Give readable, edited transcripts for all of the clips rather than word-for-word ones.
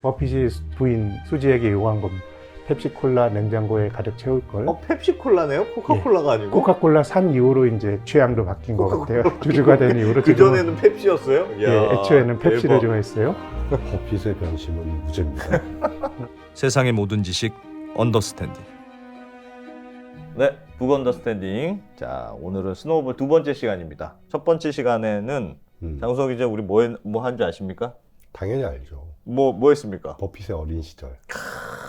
버핏이 부인 수지에게 요구한 겁니다. 펩시콜라 냉장고에 가득 채울 걸. 펩시콜라네요? 코카콜라가 아니고? 코카콜라 산 이후로 이제 취향도 바뀐 것 같아요. 주주가 된 이후로. 그전에는 펩시였어요? 예, 애초에는 펩시를 대박. 좋아했어요. 버핏의 변심은 무죄입니다. 세상의 모든 지식 언더스탠딩. 네, 북 언더스탠딩. 자, 오늘은 스노우볼 두 번째 시간입니다. 첫 번째 시간에는 장수석 기자 우리 뭐 한 줄 아십니까? 당연히 알죠. 뭐 했습니까? 버핏의 어린 시절.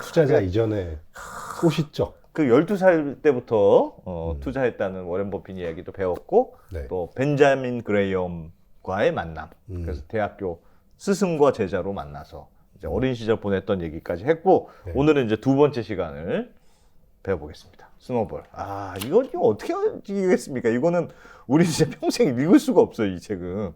투자자 이전에 소시적. 그 12살 때부터 투자했다는 워렌 버핏 이야기도 배웠고, 네. 또 벤자민 그레이엄과의 만남. 그래서 대학교 스승과 제자로 만나서 이제 어린 시절 보냈던 얘기까지 했고, 네. 오늘은 이제 두 번째 시간을 배워보겠습니다. 스노볼. 이거 어떻게 이기겠습니까? 이거는 우리 진짜 평생 읽을 수가 없어요, 이 책은.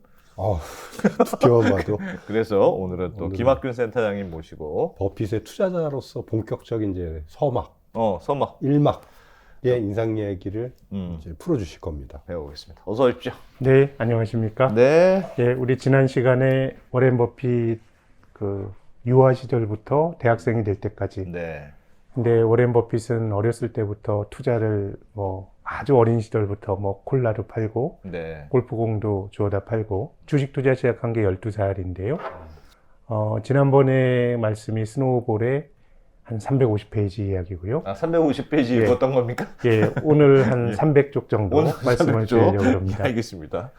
두께만 봐도 그래서 오늘은 또 김학균 센터장님 모시고 버핏의 투자자로서 본격적인 이제 서막, 서막 1막의 인상 얘기를 이제 풀어주실 겁니다. 배워보겠습니다. 어서 오십시오. 네, 안녕하십니까? 네. 예, 우리 지난 시간에 워렌 버핏 그 유아 시절부터 대학생이 될 때까지. 네. 근데 워렌 버핏은 어렸을 때부터 투자를 아주 어린 시절부터 콜라도 팔고 네. 골프공도 주워다 팔고 주식 투자 시작한 게 12살인데요. 지난번에 말씀이 스노우볼의 한 350페이지 이야기고요. 350페이지 예. 읽었던 겁니까? 예, 오늘 한 300쪽 정도 오늘 말씀을 300쪽? 드리려고 합니다. 알겠습니다.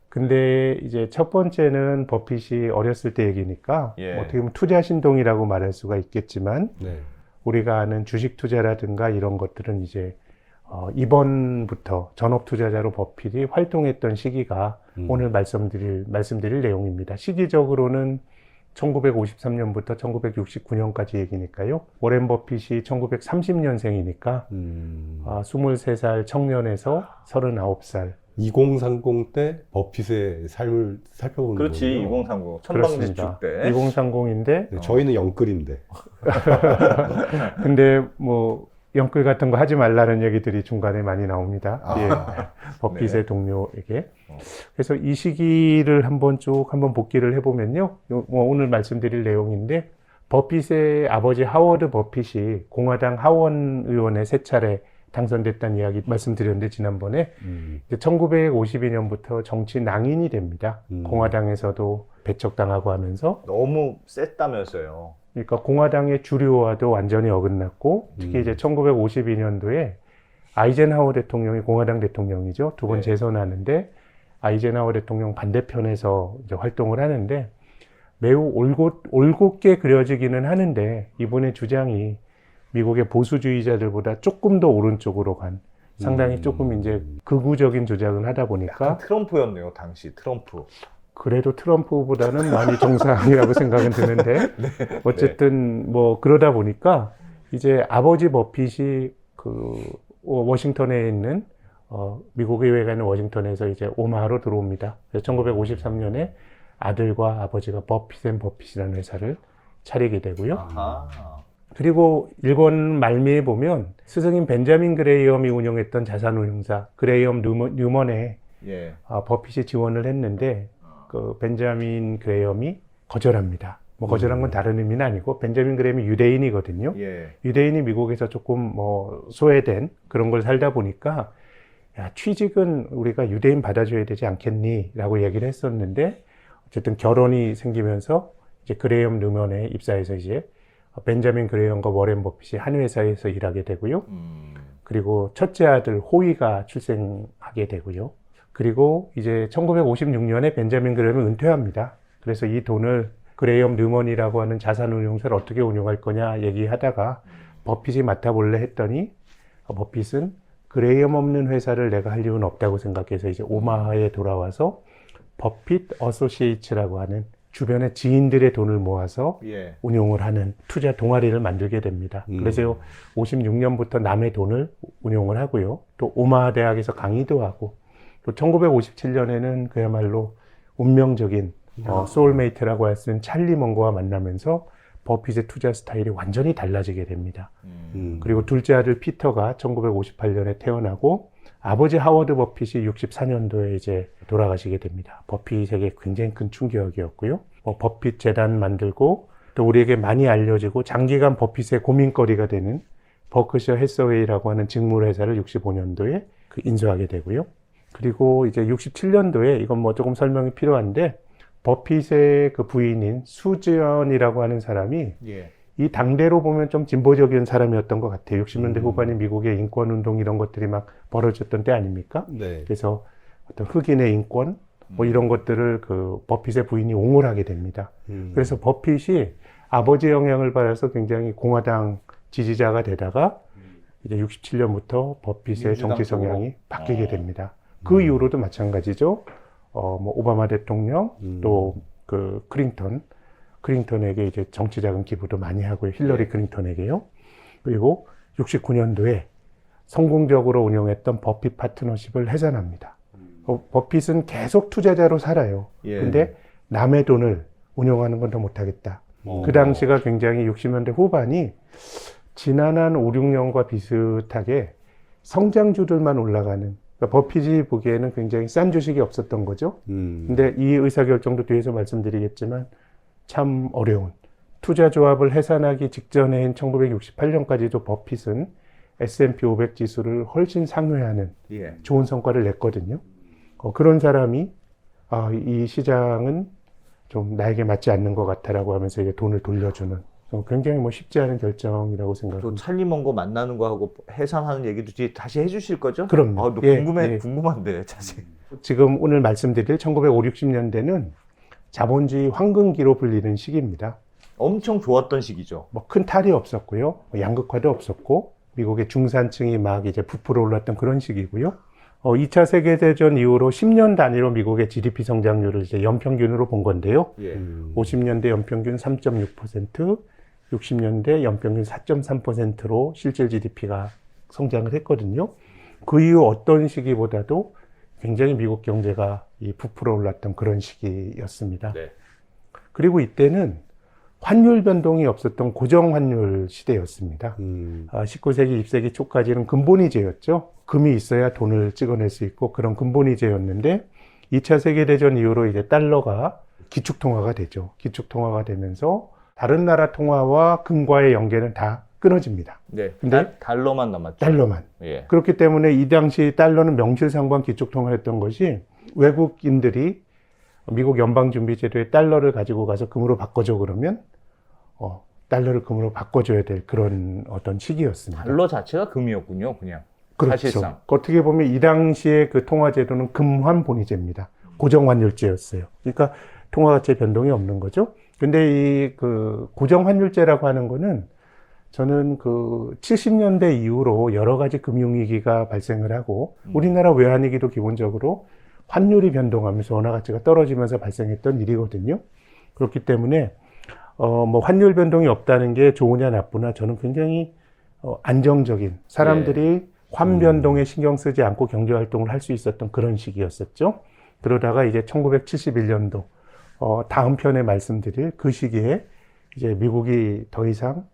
근데 이제 첫 번째는 버핏이 어렸을 때 얘기니까 예. 어떻게 보면 투자 신동이라고 말할 수가 있겠지만 네. 우리가 아는 주식 투자라든가 이런 것들은 이제 이번부터 전업 투자자로 버핏이 활동했던 시기가 오늘 말씀드릴 내용입니다. 시기적으로는 1953년부터 1969년까지 얘기니까요. 워렌 버핏이 1930년생이니까 23살 청년에서 39살. 2030 때 버핏의 삶을 살펴보는 그렇지. 거예요. 2030 천방지축 때. 2030인데 네, 저희는 영끌인데. 근데 영끌 같은 거 하지 말라는 얘기들이 중간에 많이 나옵니다. 예. 버핏의 네. 동료에게. 그래서 이 시기를 한번 복기를 해보면요. 오늘 말씀드릴 내용인데, 버핏의 아버지 하워드 버핏이 공화당 하원 의원에 3차례 당선됐다는 이야기 말씀드렸는데, 지난번에. 1952년부터 정치 낭인이 됩니다. 공화당에서도 배척당하고 하면서. 너무 셌다면서요. 그러니까 공화당의 주류와도 완전히 어긋났고, 특히 이제 1952년도에 아이젠하워 대통령이 공화당 대통령이죠. 두 번 네. 재선하는데 아이젠하워 대통령 반대편에서 이제 활동을 하는데 매우 올곧게 그려지기는 하는데 이분의 주장이 미국의 보수주의자들보다 조금 더 오른쪽으로 간 상당히 조금 이제 극우적인 주장을 하다 보니까 약간 트럼프였네요, 당시 트럼프. 그래도 트럼프보다는 많이 정상이라고 생각은 드는데 어쨌든 그러다 보니까 이제 아버지 버핏이 그 워싱턴에 있는 미국 의회가 있는 워싱턴에서 이제 오마하로 들어옵니다. 그래서 1953년에 아들과 아버지가 버핏앤버핏이라는 회사를 차리게 되고요. 아하. 그리고 일권 말미에 보면 스승인 벤자민 그레이엄이 운영했던 자산운용사 그레이엄 뉴먼에 예. 버핏이 지원을 했는데 그 벤자민 그레이엄이 거절합니다. 거절한 건 다른 의미는 아니고 벤자민 그레이엄이 유대인이거든요. 예. 유대인이 미국에서 조금 소외된 그런 걸 살다 보니까 야, 취직은 우리가 유대인 받아줘야 되지 않겠니? 라고 얘기를 했었는데 어쨌든 결혼이 생기면서 이제 그레이엄 뉴먼에 입사해서 이제 벤자민 그레이엄과 워렌 버핏이 한 회사에서 일하게 되고요. 그리고 첫째 아들 호이가 출생하게 되고요. 그리고 이제 1956년에 벤자민 그레이엄이 은퇴합니다. 그래서 이 돈을 그레이엄 뉴먼이라고 하는 자산운용사를 어떻게 운용할 거냐 얘기하다가 버핏이 맡아볼래 했더니 버핏은 그레이엄 없는 회사를 내가 할 이유는 없다고 생각해서 이제 오마하에 돌아와서 버핏 어소시에이츠라고 하는 주변의 지인들의 돈을 모아서 예. 운용을 하는 투자 동아리를 만들게 됩니다. 그래서 56년부터 남의 돈을 운용을 하고요. 또 오마하 대학에서 강의도 하고 또 1957년에는 그야말로 운명적인 소울메이트라고 할 수 있는 찰리 먼거와 만나면서 버핏의 투자 스타일이 완전히 달라지게 됩니다. 그리고 둘째 아들 피터가 1958년에 태어나고 아버지 하워드 버핏이 64년도에 이제 돌아가시게 됩니다. 버핏에게 굉장히 큰 충격이었고요. 버핏 재단 만들고 또 우리에게 많이 알려지고 장기간 버핏의 고민거리가 되는 버크셔 해서웨이라고 하는 직물회사를 65년도에 인수하게 되고요. 그리고 이제 67년도에 이건 뭐 조금 설명이 필요한데 버핏의 그 부인인 수지연이라고 하는 사람이 예. 이 당대로 보면 좀 진보적인 사람이었던 것 같아요. 60년대 후반에 미국의 인권운동 이런 것들이 막 벌어졌던 때 아닙니까? 네. 그래서 어떤 흑인의 인권 뭐 이런 것들을 그 버핏의 부인이 옹호를 하게 됩니다. 그래서 버핏이 아버지 영향을 받아서 굉장히 공화당 지지자가 되다가 이제 67년부터 버핏의 민주당 정치 성향이 바뀌게 됩니다. 그 이후로도 마찬가지죠. 뭐 오바마 대통령 또 그 클린턴에게 이제 정치 자금 기부도 많이 하고요. 힐러리 클린턴에게요. 그리고 69년도에 성공적으로 운영했던 버핏 파트너십을 해산합니다. 버핏은 계속 투자자로 살아요. 예. 근데 남의 돈을 운영하는 건 더 못하겠다. 그 당시가 굉장히 60년대 후반이 지난 한 5, 6년과 비슷하게 성장주들만 올라가는, 그러니까 버핏이 보기에는 굉장히 싼 주식이 없었던 거죠. 근데 이 의사결정도 뒤에서 말씀드리겠지만 참 어려운, 투자 조합을 해산하기 직전인 1968년까지도 버핏은 S&P 500 지수를 훨씬 상회하는 예. 좋은 성과를 냈거든요. 그런 사람이 이 시장은 좀 나에게 맞지 않는 것 같다라고 하면서 이제 돈을 돌려주는 굉장히 뭐 쉽지 않은 결정이라고 또 생각합니다. 찰리 먼거 만나는 거하고 해산하는 얘기도 뒤에 다시 해주실 거죠? 그럼요. 너 예, 궁금한데 자세히. 지금 오늘 말씀드릴 1950, 60년대는 자본주의 황금기로 불리는 시기입니다. 엄청 좋았던 시기죠. 뭐 큰 탈이 없었고요. 양극화도 없었고 미국의 중산층이 막 이제 부풀어 올랐던 그런 시기고요. 2차 세계대전 이후로 10년 단위로 미국의 GDP 성장률을 이제 연평균으로 본 건데요. 예. 50년대 연평균 3.6%, 60년대 연평균 4.3%로 실질 GDP가 성장을 했거든요. 그 이후 어떤 시기보다도 굉장히 미국 경제가 부풀어 올랐던 그런 시기였습니다. 네. 그리고 이때는 환율 변동이 없었던 고정 환율 시대였습니다. 19세기, 20세기 초까지는 근본위제였죠. 금이 있어야 돈을 찍어낼 수 있고 그런 근본위제였는데 2차 세계대전 이후로 이제 달러가 기축통화가 되죠. 기축통화가 되면서 다른 나라 통화와 금과의 연계는 다 끊어집니다. 네. 근데 달러만 남았죠. 달러만. 예. 그렇기 때문에 이 당시 달러는 명실상부한 기축통화였던 것이 외국인들이 미국 연방준비제도에 달러를 가지고 가서 금으로 바꿔줘 그러면 달러를 금으로 바꿔줘야 될 그런 어떤 시기였습니다. 달러 자체가 금이었군요, 그냥. 그렇죠. 사실상. 어떻게 보면 이 당시에 그 통화제도는 금환본위제입니다. 고정환율제였어요. 그러니까 통화가치의 변동이 없는 거죠. 근데 이 그 고정환율제라고 하는 거는 저는 그 70년대 이후로 여러 가지 금융위기가 발생을 하고 우리나라 외환위기도 기본적으로 환율이 변동하면서 원화 가치가 떨어지면서 발생했던 일이거든요. 그렇기 때문에 뭐 환율 변동이 없다는 게 좋으냐 나쁘냐 저는 굉장히 안정적인 사람들이 환 변동에 신경 쓰지 않고 경제 활동을 할 수 있었던 그런 시기였었죠. 그러다가 이제 1971년도 다음 편에 말씀드릴 그 시기에 이제 미국이 더 이상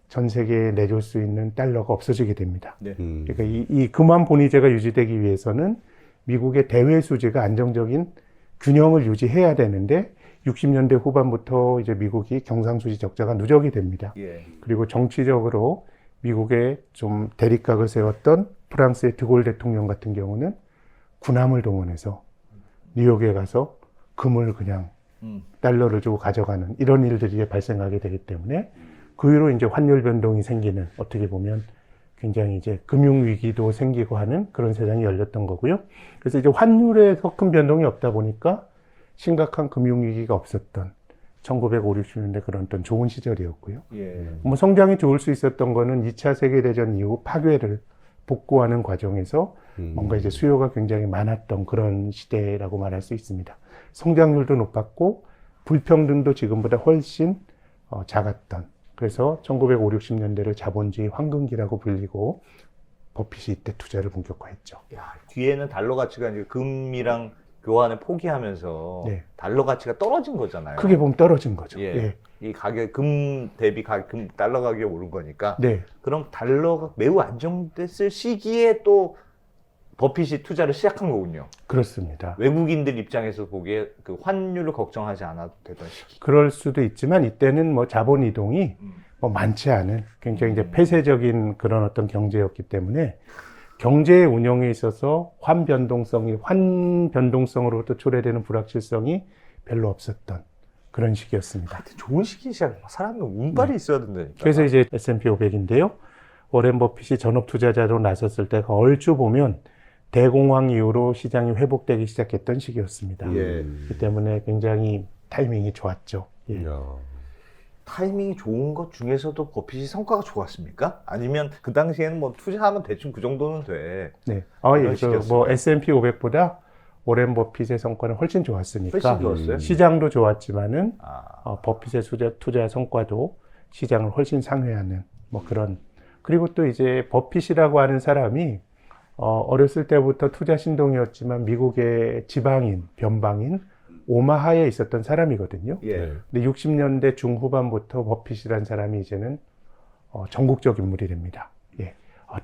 전 세계에 내줄 수 있는 달러가 없어지게 됩니다. 네. 그러니까 이 금환 본위제가 유지되기 위해서는 미국의 대외 수지가 안정적인 균형을 유지해야 되는데 60년대 후반부터 이제 미국이 경상수지 적자가 누적이 됩니다. 예. 그리고 정치적으로 미국에 좀 대립각을 세웠던 프랑스의 드골 대통령 같은 경우는 군함을 동원해서 뉴욕에 가서 금을 그냥 달러를 주고 가져가는 이런 일들이 이제 발생하게 되기 때문에 그 이후로 이제 환율 변동이 생기는 어떻게 보면 굉장히 이제 금융위기도 생기고 하는 그런 세상이 열렸던 거고요. 그래서 이제 환율에서 큰 변동이 없다 보니까 심각한 금융위기가 없었던 1950, 60년대 그런 어떤 좋은 시절이었고요. 예. 뭐 성장이 좋을 수 있었던 거는 2차 세계대전 이후 파괴를 복구하는 과정에서 뭔가 이제 수요가 굉장히 많았던 그런 시대라고 말할 수 있습니다. 성장률도 높았고 불평등도 지금보다 훨씬 작았던 그래서 1950, 60년대를 자본주의 황금기라고 불리고 버핏이 이때 투자를 본격화했죠. 야, 뒤에는 달러 가치가 이제 금이랑 교환을 포기하면서 네. 달러 가치가 떨어진 거잖아요. 크게 보면 떨어진 거죠. 예. 예. 이 가격 금 대비 금 달러 가격이 오른 거니까. 네. 그럼 달러가 매우 안정됐을 시기에 또 버핏이 투자를 시작한 거군요. 그렇습니다. 외국인들 입장에서 보기에 그 환율을 걱정하지 않아도 되던 시기. 그럴 수도 있지만 이때는 뭐 자본 이동이 뭐 많지 않은 굉장히 이제 폐쇄적인 그런 어떤 경제였기 때문에 경제의 운영에 있어서 환 변동성으로부터 초래되는 불확실성이 별로 없었던 그런 시기였습니다. 좋은 시기 시작. 사람은 운빨이 있어야 된다니까. 그래서 이제 S&P 500인데요. 워렌 버핏이 전업 투자자로 나섰을 때가 얼추 보면 대공황 이후로 시장이 회복되기 시작했던 시기였습니다. 예. 그렇기 때문에 굉장히 타이밍이 좋았죠. 예. 야. 타이밍이 좋은 것 중에서도 버핏이 성과가 좋았습니까? 아니면 그 당시에는 뭐 투자하면 대충 그 정도는 돼. 네. 그런 뭐 시기였습니다. S&P 500보다 워렌 버핏의 성과는 훨씬 좋았으니까 훨씬 좋았어요. 시장도 좋았지만은 아, 버핏의 투자 성과도 시장을 훨씬 상회하는 뭐 그런. 그리고 또 이제 버핏이라고 하는 사람이 어렸을 때부터 투자 신동이었지만 미국의 지방인, 변방인 오마하에 있었던 사람이거든요. 예. 근데 60년대 중후반부터 버핏이라는 사람이 이제는 전국적 인물이 됩니다. 예.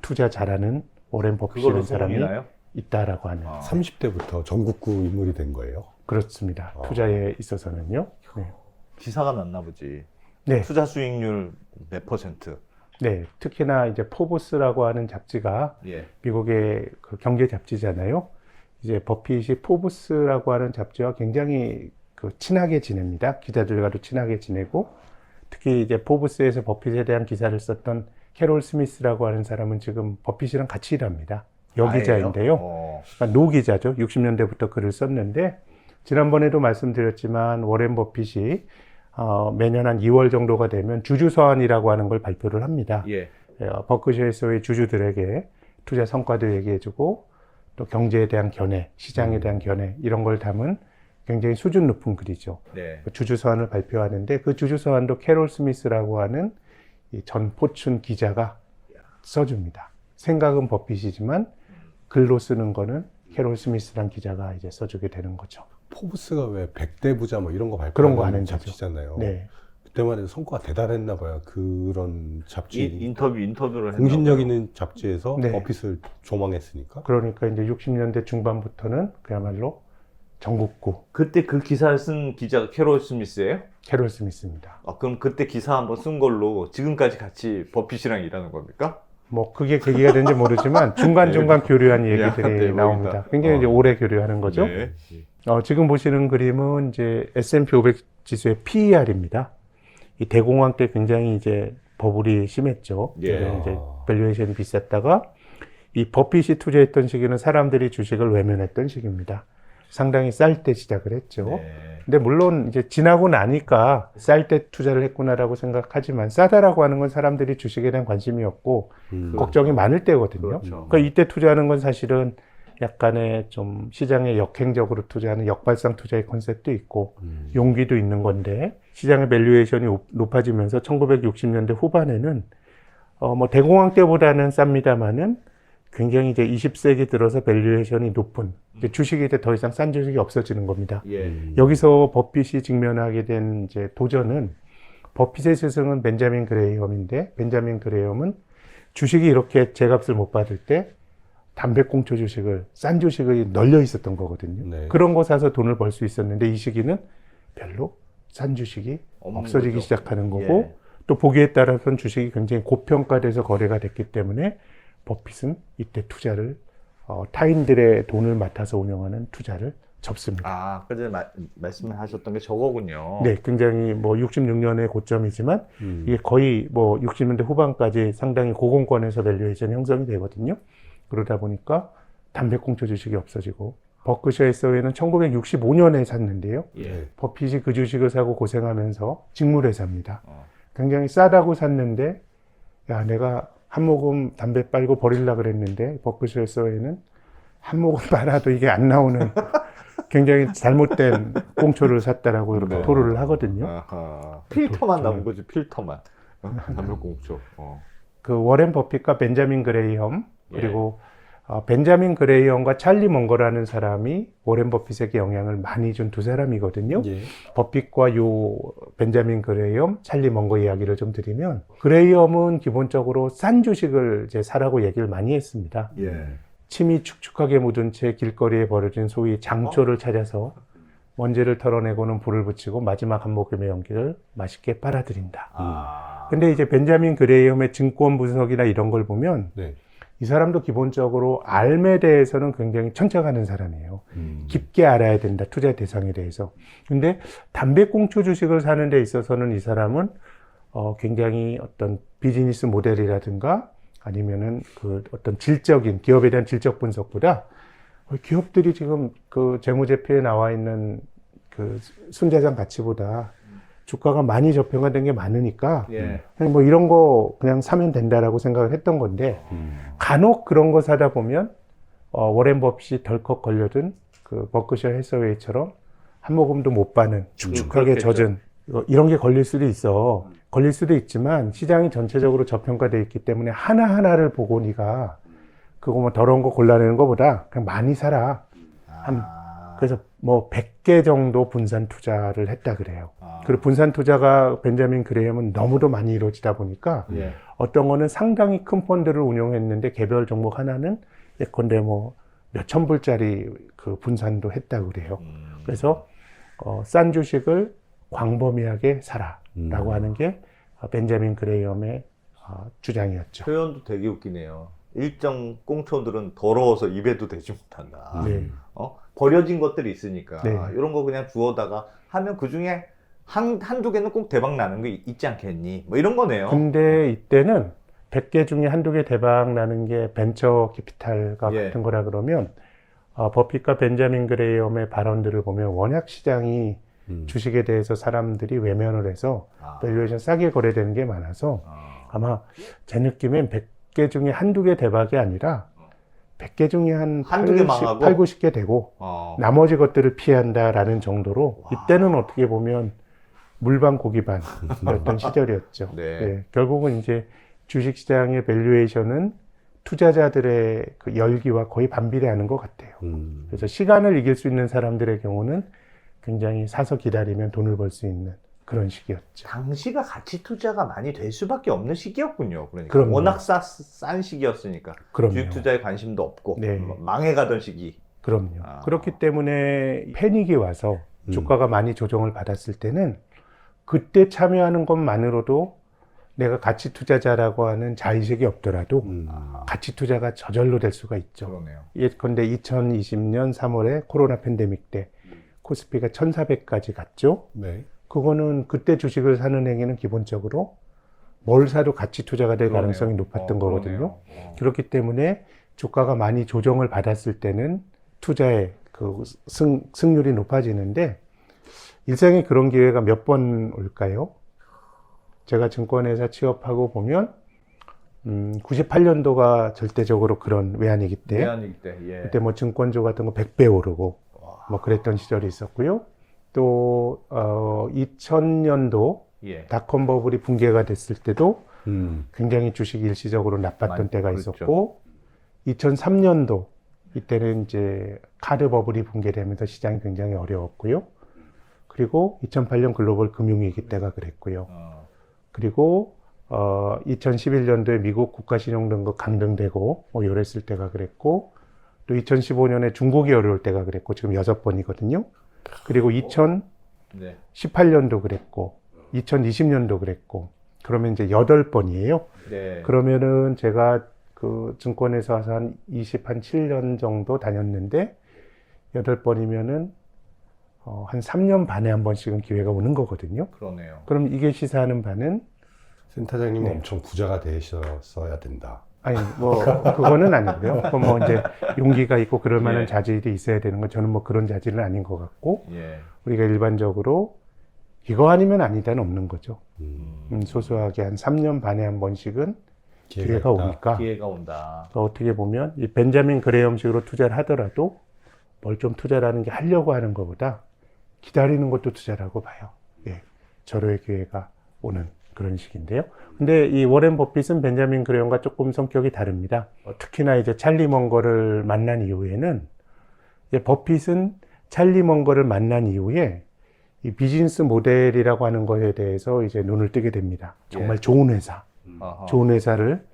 투자 잘하는 워렌 그걸로 버핏이라는 사람이 소문이나요? 있다라고 하는. 30대부터 전국구 인물이 된 거예요. 그렇습니다. 투자에 있어서는요. 네. 기사가 났나 보지. 네. 투자 수익률 몇 %? 네. 특히나 이제 포브스라고 하는 잡지가 예. 미국의 그 경제 잡지잖아요. 이제 버핏이 포브스라고 하는 잡지와 굉장히 친하게 지냅니다. 기자들과도 친하게 지내고, 특히 이제 포브스에서 버핏에 대한 기사를 썼던 캐롤 스미스라고 하는 사람은 지금 버핏이랑 같이 일합니다. 여기자인데요. 그러니까 노 기자죠. 60년대부터 글을 썼는데, 지난번에도 말씀드렸지만 워렌 버핏이 매년 한 2월 정도가 되면 주주서한이라고 하는 걸 발표를 합니다. 예. 버크셔에서의 주주들에게 투자 성과도 얘기해주고 또 경제에 대한 견해, 시장에 대한 견해 이런 걸 담은 굉장히 수준 높은 글이죠. 네. 주주서한을 발표하는데 그 주주서한도 캐롤 스미스라고 하는 이 전 포춘 기자가 써줍니다. 생각은 버핏이지만 글로 쓰는 거는 캐롤 스미스란 기자가 이제 써주게 되는 거죠. 포브스가 왜 100대 부자 뭐 이런 거 그런 거 발표하는 하는 잡지잖아요. 네. 그때만 해도 성과가 대단했나 봐요. 그런 잡지. 인터뷰를 했나 공신력 봐요. 있는 잡지에서 네. 버핏을 조망했으니까. 그러니까 이제 60년대 중반부터는 그야말로 전국구 그때 그 기사를 쓴 기자가 캐롤 스미스예요? 캐롤 스미스입니다. 그럼 그때 기사 한번 쓴 걸로 지금까지 같이 버핏이랑 일하는 겁니까? 뭐 그게 계기가 된지 모르지만 중간중간 교류한 얘기들이 대박이다. 나옵니다. 굉장히 이제 오래 교류하는 거죠. 네. 지금 보시는 그림은 이제 S&P 500 지수의 PER입니다. 이 대공황 때 굉장히 이제 버블이 심했죠. 예. 그래서 이제 밸류에이션이 비쌌다가 이 버핏이 투자했던 시기는 사람들이 주식을 외면했던 시기입니다. 상당히 쌀 때 시작을 했죠. 네. 근데 물론 이제 지나고 나니까 쌀 때 투자를 했구나라고 생각하지만 싸다라고 하는 건 사람들이 주식에 대한 관심이 없고 걱정이 많을 때거든요. 그렇죠. 그러니까 이때 투자하는 건 사실은 약간의 좀 시장에 역행적으로 투자하는 역발상 투자의 컨셉도 있고 용기도 있는 건데 시장의 밸류에이션이 높아지면서 1960년대 후반에는 뭐 대공황 때보다는 쌉니다만은 굉장히 이제 20세기 들어서 밸류에이션이 높은 이제 주식이 이제 더 이상 싼 주식이 없어지는 겁니다. 예. 여기서 버핏이 직면하게 된 이제 도전은 버핏의 스승은 벤자민 그레이엄인데 벤자민 그레이엄은 주식이 이렇게 제값을 못 받을 때 담배꽁초 주식을 싼 주식이 널려 있었던 거거든요. 네. 그런 거 사서 돈을 벌 수 있었는데 이 시기는 별로 싼 주식이 없는 없어지기 거죠. 시작하는 거고 예. 또 보기에 따라서는 주식이 굉장히 고평가돼서 거래가 됐기 때문에 버핏은 이때 투자를 타인들의 돈을 맡아서 운영하는 투자를 접습니다. 그전에 말씀하셨던 게 저거군요. 네, 굉장히 뭐 66년의 고점이지만 이게 거의 뭐 60년대 후반까지 상당히 고공권에서 밸류에이션 형성이 되거든요. 그러다 보니까 담배꽁초 주식이 없어지고 버크셔 해서웨이는 1965년에 샀는데요. 예. 버핏이 그 주식을 사고 고생하면서 직물회사입니다. 굉장히 싸다고 샀는데 야 내가 한 모금 담배 빨고 버리려고 그랬는데 버크셔 해서웨이는 한 모금 빨아도 이게 안 나오는 굉장히 잘못된 꽁초를 샀다라고 이렇게 토로를 하거든요. 아하. 필터만 남은 거지, 필터만. 담배꽁초. 그 워렌 버핏과 벤자민 그레이엄 그리고 벤자민 그레이엄과 찰리 멍거라는 사람이 워렌 버핏에게 영향을 많이 준 두 사람이거든요. 예. 버핏과 요 벤자민 그레이엄, 찰리 멍거 이야기를 좀 드리면 그레이엄은 기본적으로 싼 주식을 이제 사라고 얘기를 많이 했습니다. 예. 침이 축축하게 묻은 채 길거리에 버려진 소위 장초를 찾아서 먼지를 털어내고는 불을 붙이고 마지막 한 모금의 연기를 맛있게 빨아들인다. 근데 이제 벤자민 그레이엄의 증권 분석이나 이런 걸 보면 네. 이 사람도 기본적으로 알에 대해서는 굉장히 천착하는 사람이에요. 깊게 알아야 된다, 투자 대상에 대해서. 근데 담배꽁초 주식을 사는 데 있어서는 이 사람은 굉장히 어떤 비즈니스 모델이라든가 아니면은 그 어떤 질적인, 기업에 대한 질적 분석보다 기업들이 지금 그 재무제표에 나와 있는 그 순자산 가치보다 주가가 많이 저평가된 게 많으니까 예. 그냥 뭐 이런 거 그냥 사면 된다라고 생각을 했던 건데 간혹 그런 거 사다 보면 워렌 버핏이 덜컥 걸려든 그 버크셔 해서웨이처럼 한 모금도 못 빠는 축축하게 그렇겠죠. 젖은 이런 게 걸릴 수도 있어. 걸릴 수도 있지만 시장이 전체적으로 저평가되어 있기 때문에 하나하나를 보고 네가 그거 뭐 더러운 거 골라내는 것보다 그냥 많이 사라. 그래서 뭐 100개 정도 분산 투자를 했다 그래요. 그리고 분산 투자가 벤자민 그레이엄은 너무도 많이 이루어지다 보니까 예. 어떤 거는 상당히 큰 펀드를 운용했는데 개별 종목 하나는 예컨대 뭐 몇천 불짜리 그 분산도 했다 그래요. 그래서 싼 주식을 광범위하게 사라라고 하는 게 벤자민 그레이엄의 주장이었죠. 표현도 되게 웃기네요. 일정 꽁초들은 더러워서 입에도 대지 못한다. 네. 버려진 것들이 있으니까 네. 이런 거 그냥 주워다가 하면 그 중에 한두 개는 꼭 대박 나는 거 있지 않겠니? 뭐 이런 거네요. 근데 이때는 100개 중에 한두 개 대박 나는 게 벤처 캐피탈과 예. 같은 거라 그러면 버핏과 벤자민 그레이엄의 발언들을 보면 워낙 시장이 주식에 대해서 사람들이 외면을 해서 밸류에이션 싸게 거래되는 게 많아서 아마 제 느낌엔 100개 중에 한두 개 대박이 아니라 100개 중에 한 한두 개 망하고? 8, 90개 되고 나머지 것들을 피한다라는 정도로 이때는 어떻게 보면 물반 고기반이었던 시절이었죠. 네. 네, 결국은 이제 주식시장의 밸류에이션은 투자자들의 그 열기와 거의 반비례하는 것 같아요. 그래서 시간을 이길 수 있는 사람들의 경우는 굉장히 사서 기다리면 돈을 벌 수 있는 그런 시기였죠. 당시가 가치 투자가 많이 될 수밖에 없는 시기였군요. 그러니까 그럼요. 워낙 싼 시기였으니까 그럼요. 주식 투자에 관심도 없고 네. 망해가던 시기. 그럼요. 그렇기 때문에 패닉이 와서 주가가 많이 조정을 받았을 때는 그때 참여하는 것만으로도 내가 가치 투자자라고 하는 자의식이 없더라도 가치 투자가 저절로 될 수가 있죠. 그러네요. 예컨대 2020년 3월에 코로나 팬데믹 때 코스피가 1400까지 갔죠. 네. 그거는 그때 주식을 사는 행위는 기본적으로 뭘 사도 가치 투자가 될 그러네요. 가능성이 높았던 거거든요. 그러네요. 그렇기 때문에 주가가 많이 조정을 받았을 때는 투자의 그 승률이 높아지는데 일생에 그런 기회가 몇 번 올까요? 제가 증권회사 취업하고 보면 98년도가 절대적으로 그런 외환위기 때 외환위기 때. 예. 그때 뭐 증권주 같은 거 100배 오르고 뭐 그랬던 시절이 있었고요. 또 2000년도 예. 닷컴 버블이 붕괴가 됐을 때도 굉장히 주식이 일시적으로 나빴던 때가 그렇죠. 있었고 2003년도 이때는 이제 카드 버블이 붕괴되면서 시장이 굉장히 어려웠고요. 그리고 2008년 글로벌 금융위기 때가 그랬고요. 그리고 2011년도에 미국 국가신용등급 강등되고 뭐 이랬을 때가 그랬고 또 2015년에 중국이 어려울 때가 그랬고 지금 6번이거든요. 그리고 2018년도 그랬고 2020년도 그랬고 그러면 이제 8번이에요. 네. 그러면은 제가 그 증권에서 와서 한 27년 정도 다녔는데 8번이면은 한 3년 반에 한 번씩은 기회가 오는 거거든요. 그러네요. 그럼 이게 시사하는 바는 센터장님은 네. 엄청 부자가 되셨어야 된다. 아니 뭐 그거는 아니고요. 그건 뭐 이제 용기가 있고 그럴 만한 예. 자질이 있어야 되는 건 저는 뭐 그런 자질은 아닌 것 같고 예. 우리가 일반적으로 이거 아니면 아니다는 없는 거죠. 소소하게 한 3년 반에 한 번씩은 기회가 있다. 오니까 기회가 온다. 어떻게 보면 이 벤자민 그레이엄식으로 투자를 하더라도 뭘 좀 투자라는 게 하려고 하는 것보다 기다리는 것도 투자라고 봐요. 예, 절호의 기회가 오는 그런 식인데요. 근데 이 워렌 버핏은 벤자민 그레이엄과 조금 성격이 다릅니다. 특히나 이제 찰리 먼거를 만난 이후에는 이제 버핏은 찰리 먼거를 만난 이후에 이 비즈니스 모델이라고 하는 것에 대해서 이제 눈을 뜨게 됩니다. 정말 예. 좋은 회사, 아하. 좋은 회사를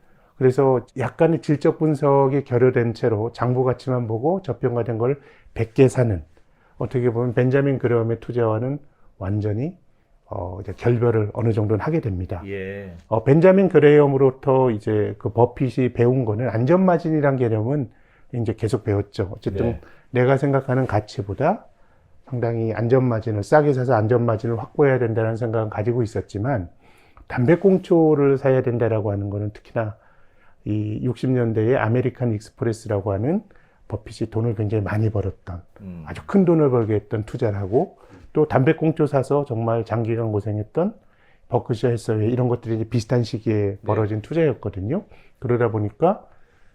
그래서 약간의 질적 분석이 결여된 채로 장부 가치만 보고 저평가된 걸 100개 사는, 어떻게 보면 벤자민 그레엄의 투자와는 완전히 이제 결별을 어느 정도는 하게 됩니다. 예. 벤자민 그레엄으로부터 이제 그 버핏이 배운 거는 안전마진이란 개념은 이제 계속 배웠죠. 어쨌든 네. 내가 생각하는 가치보다 상당히 안전마진을 싸게 사서 안전마진을 확보해야 된다는 생각은 가지고 있었지만, 담배꽁초를 사야 된다라고 하는 거는 특히나 이 60년대에 아메리칸 익스프레스라고 하는 버핏이 돈을 굉장히 많이 벌었던, 아주 큰 돈을 벌게 했던 투자를 하고, 또 담배꽁초 사서 정말 장기간 고생했던 버크셔 해서웨이, 이런 것들이 이제 비슷한 시기에 벌어진 투자였거든요. 그러다 보니까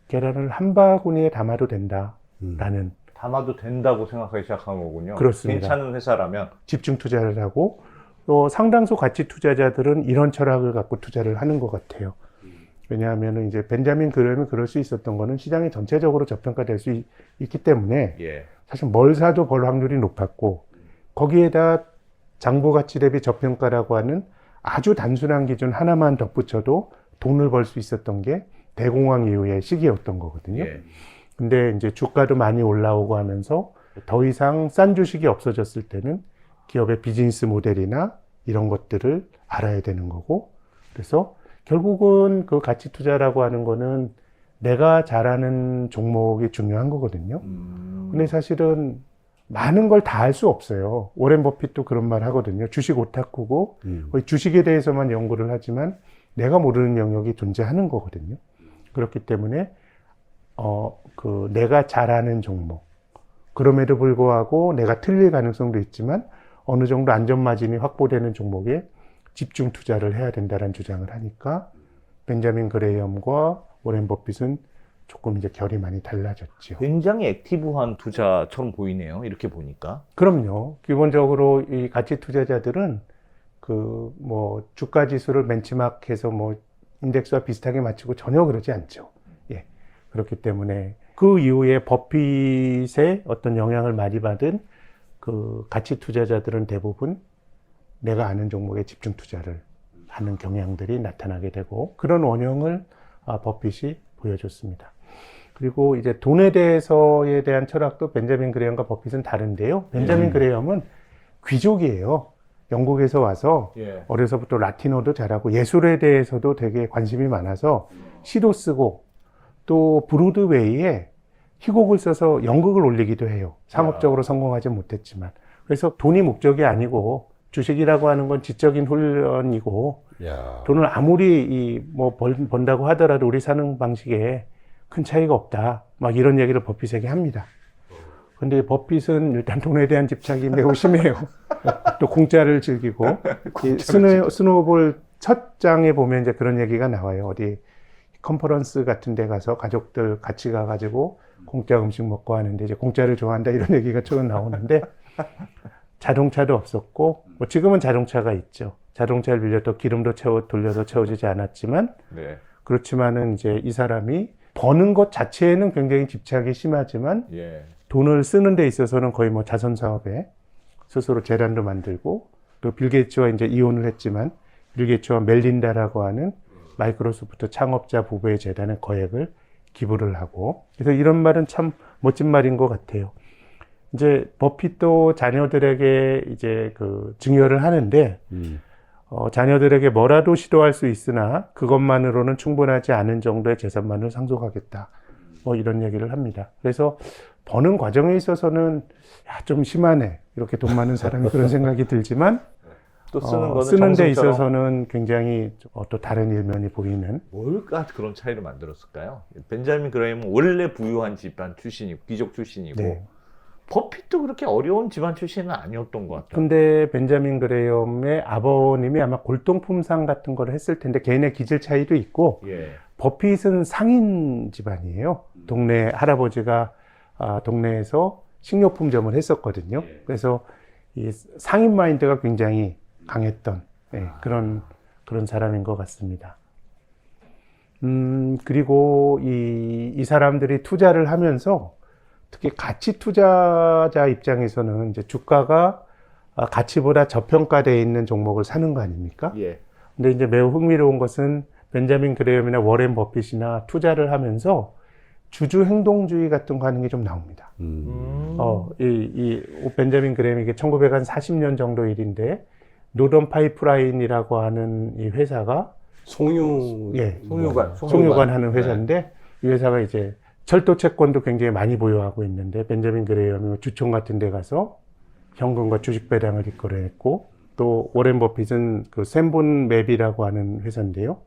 계란을 한 바구니에 담아도 된다라는 담아도 된다고 생각하기 시작한 거군요. 그렇습니다. 괜찮은 회사라면. 집중 투자를 하고, 또 상당수 가치 투자자들은 이런 철학을 갖고 투자를 하는 것 같아요. 왜냐하면 이제 벤자민 그레엄이 그럴 수 있었던 거는 시장이 전체적으로 저평가될 수 있기 때문에 예. 사실 뭘 사도 벌 확률이 높았고, 거기에다 장부 가치 대비 저평가라고 하는 아주 단순한 기준 하나만 덧붙여도 돈을 벌 수 있었던 게 대공황 이후의 시기였던 거거든요. 예. 근데 이제 주가도 많이 올라오고 하면서 더 이상 싼 주식이 없어졌을 때는 기업의 비즈니스 모델이나 이런 것들을 알아야 되는 거고, 그래서 결국은 그 가치 투자라고 하는 거는 내가 잘하는 종목이 중요한 거거든요. 근데 사실은 많은 걸 다 알 수 없어요. 오렌 버핏도 그런 말 하거든요. 주식 오타쿠고 거의 주식에 대해서만 연구를 하지만 내가 모르는 영역이 존재하는 거거든요. 그렇기 때문에 내가 잘하는 종목, 그럼에도 불구하고 내가 틀릴 가능성도 있지만 어느 정도 안전마진이 확보되는 종목에 집중 투자를 해야 된다는 주장을 하니까 벤자민 그레엄과 오렌 버핏은 조금 이제 결이 많이 달라졌죠. 굉장히 액티브한 투자처럼 보이네요. 이렇게 보니까. 그럼요. 기본적으로 이 가치 투자자들은 주가 지수를 벤치마크해서 인덱스와 비슷하게 맞추고 전혀 그러지 않죠. 예. 그렇기 때문에 그 이후에 버핏의 어떤 영향을 많이 받은 그 가치 투자자들은 대부분 내가 아는 종목에 집중 투자를 하는 경향들이 나타나게 되고, 그런 원형을 버핏이 보여줬습니다. 그리고 이제 돈에 대해서에 대한 철학도 벤자민 그레엄과 버핏은 다른데요. 벤자민 그레엄은 귀족이에요. 영국에서 와서 예. 어려서부터 라틴어도 잘하고 예술에 대해서도 되게 관심이 많아서 시도 쓰고, 또 브로드웨이에 희곡을 써서 연극을 올리기도 해요. 상업적으로 성공하지 못했지만. 그래서 돈이 목적이 아니고 주식이라고 하는 건 지적인 훈련이고, 야. 돈을 아무리 번다고 하더라도 우리 사는 방식에 큰 차이가 없다. 막 이런 얘기를 버핏에게 합니다. 근데 버핏은 일단 돈에 대한 집착이 매우 심해요. 또 공짜를 즐기고, 이 스노우볼 첫 장에 보면 이제 그런 얘기가 나와요. 어디 컨퍼런스 같은 데 가서 가족들 같이 가가지고 공짜 음식 먹고 하는데 이제 공짜를 좋아한다 이런 얘기가 처음 나오는데, 자동차도 없었고, 지금은 자동차가 있죠. 자동차를 빌려도 기름도 돌려도 채워지지 않았지만, 네. 그렇지만은 이제 이 사람이 버는 것 자체에는 굉장히 집착이 심하지만, 예. 돈을 쓰는 데 있어서는 거의 자선 사업에 스스로 재단도 만들고, 또 빌 게이츠와 이제 이혼을 했지만, 빌 게이츠와 멜린다라고 하는 마이크로소프트 창업자 부부의 재단에 거액을 기부를 하고, 그래서 이런 말은 참 멋진 말인 것 같아요. 이제 버핏도 자녀들에게 이제 증여를 하는데, 자녀들에게 뭐라도 시도할 수 있으나 그것만으로는 충분하지 않은 정도의 재산만을 상속하겠다. 이런 얘기를 합니다. 그래서 버는 과정에 있어서는 좀 심하네. 이렇게 돈 많은 사람이 그런 생각이 들지만, 또 쓰는 거는 쓰는 데 정성처럼. 있어서는 굉장히 또 다른 일면이 보이는. 뭘까 그런 차이를 만들었을까요? 벤자민 그레엄은 원래 부유한 집안 출신이고 귀족 출신이고 네. 버핏도 그렇게 어려운 집안 출신은 아니었던 것 같아요. 근데 벤자민 그레엄의 아버님이 아마 골동품상 같은 걸 했을 텐데 개인의 기질 차이도 있고, 예. 버핏은 상인 집안이에요. 동네 할아버지가 동네에서 식료품점을 했었거든요. 그래서 이 상인 마인드가 굉장히 강했던 그런 사람인 것 같습니다. 그리고 이 사람들이 투자를 하면서 특히 가치 투자자 입장에서는 이제 주가가 가치보다 저평가되어 있는 종목을 사는 거 아닙니까? 예. 근데 이제 매우 흥미로운 것은 벤자민 그레이엄이나 워렌 버핏이나 투자를 하면서 주주 행동주의 같은 거 하는 게 좀 나옵니다. 이 벤자민 그레이엄이 이게 1940년 정도 일인데 노던 파이프라인이라고 하는 이 회사가 송유관 하는 회사인데 이 회사가 이제 철도 채권도 굉장히 많이 보유하고 있는데 벤자민 그레이엄이 주총 같은 데 가서 현금과 주식 배당을 이끌어냈고 또 워렌 버핏은 그 샘본 맵이라고 하는 회사인데요.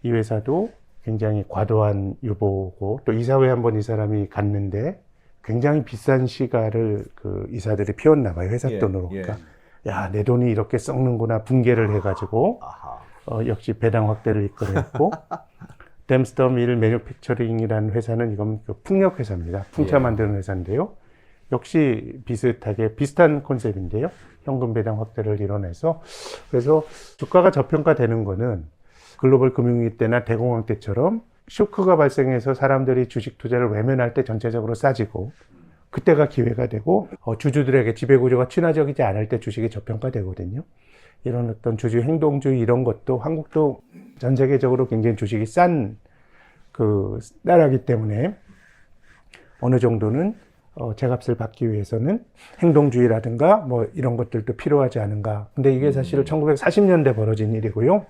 이 회사도 굉장히 과도한 유보고 또 이사회 한번 이 사람이 갔는데 굉장히 비싼 시가를 그 이사들이 피웠나 봐요. 회사 돈으로. 그러니까 야, 내 돈이 이렇게 썩는구나 분개를 해가지고 역시 배당 확대를 이끌어냈고 댐스터 밀 매뉴팩처링이라는 회사는 이건 그 풍력 회사입니다. 풍차 만드는 회사인데요. 역시 비슷한 컨셉인데요. 현금 배당 확대를 이뤄내서 그래서 주가가 저평가되는 거는 글로벌 금융위기 때나 대공황 때처럼 쇼크가 발생해서 사람들이 주식 투자를 외면할 때 전체적으로 싸지고 그때가 기회가 되고 주주들에게 지배구조가 친화적이지 않을 때 주식이 저평가되거든요. 이런 어떤 주주 행동주의 이런 것도 한국도 전 세계적으로 굉장히 주식이 싼 그 나라이기 때문에 어느 정도는 제값을 받기 위해서는 행동주의라든가 뭐 이런 것들도 필요하지 않은가. 근데 이게 사실 1940년대 벌어진 일이고요.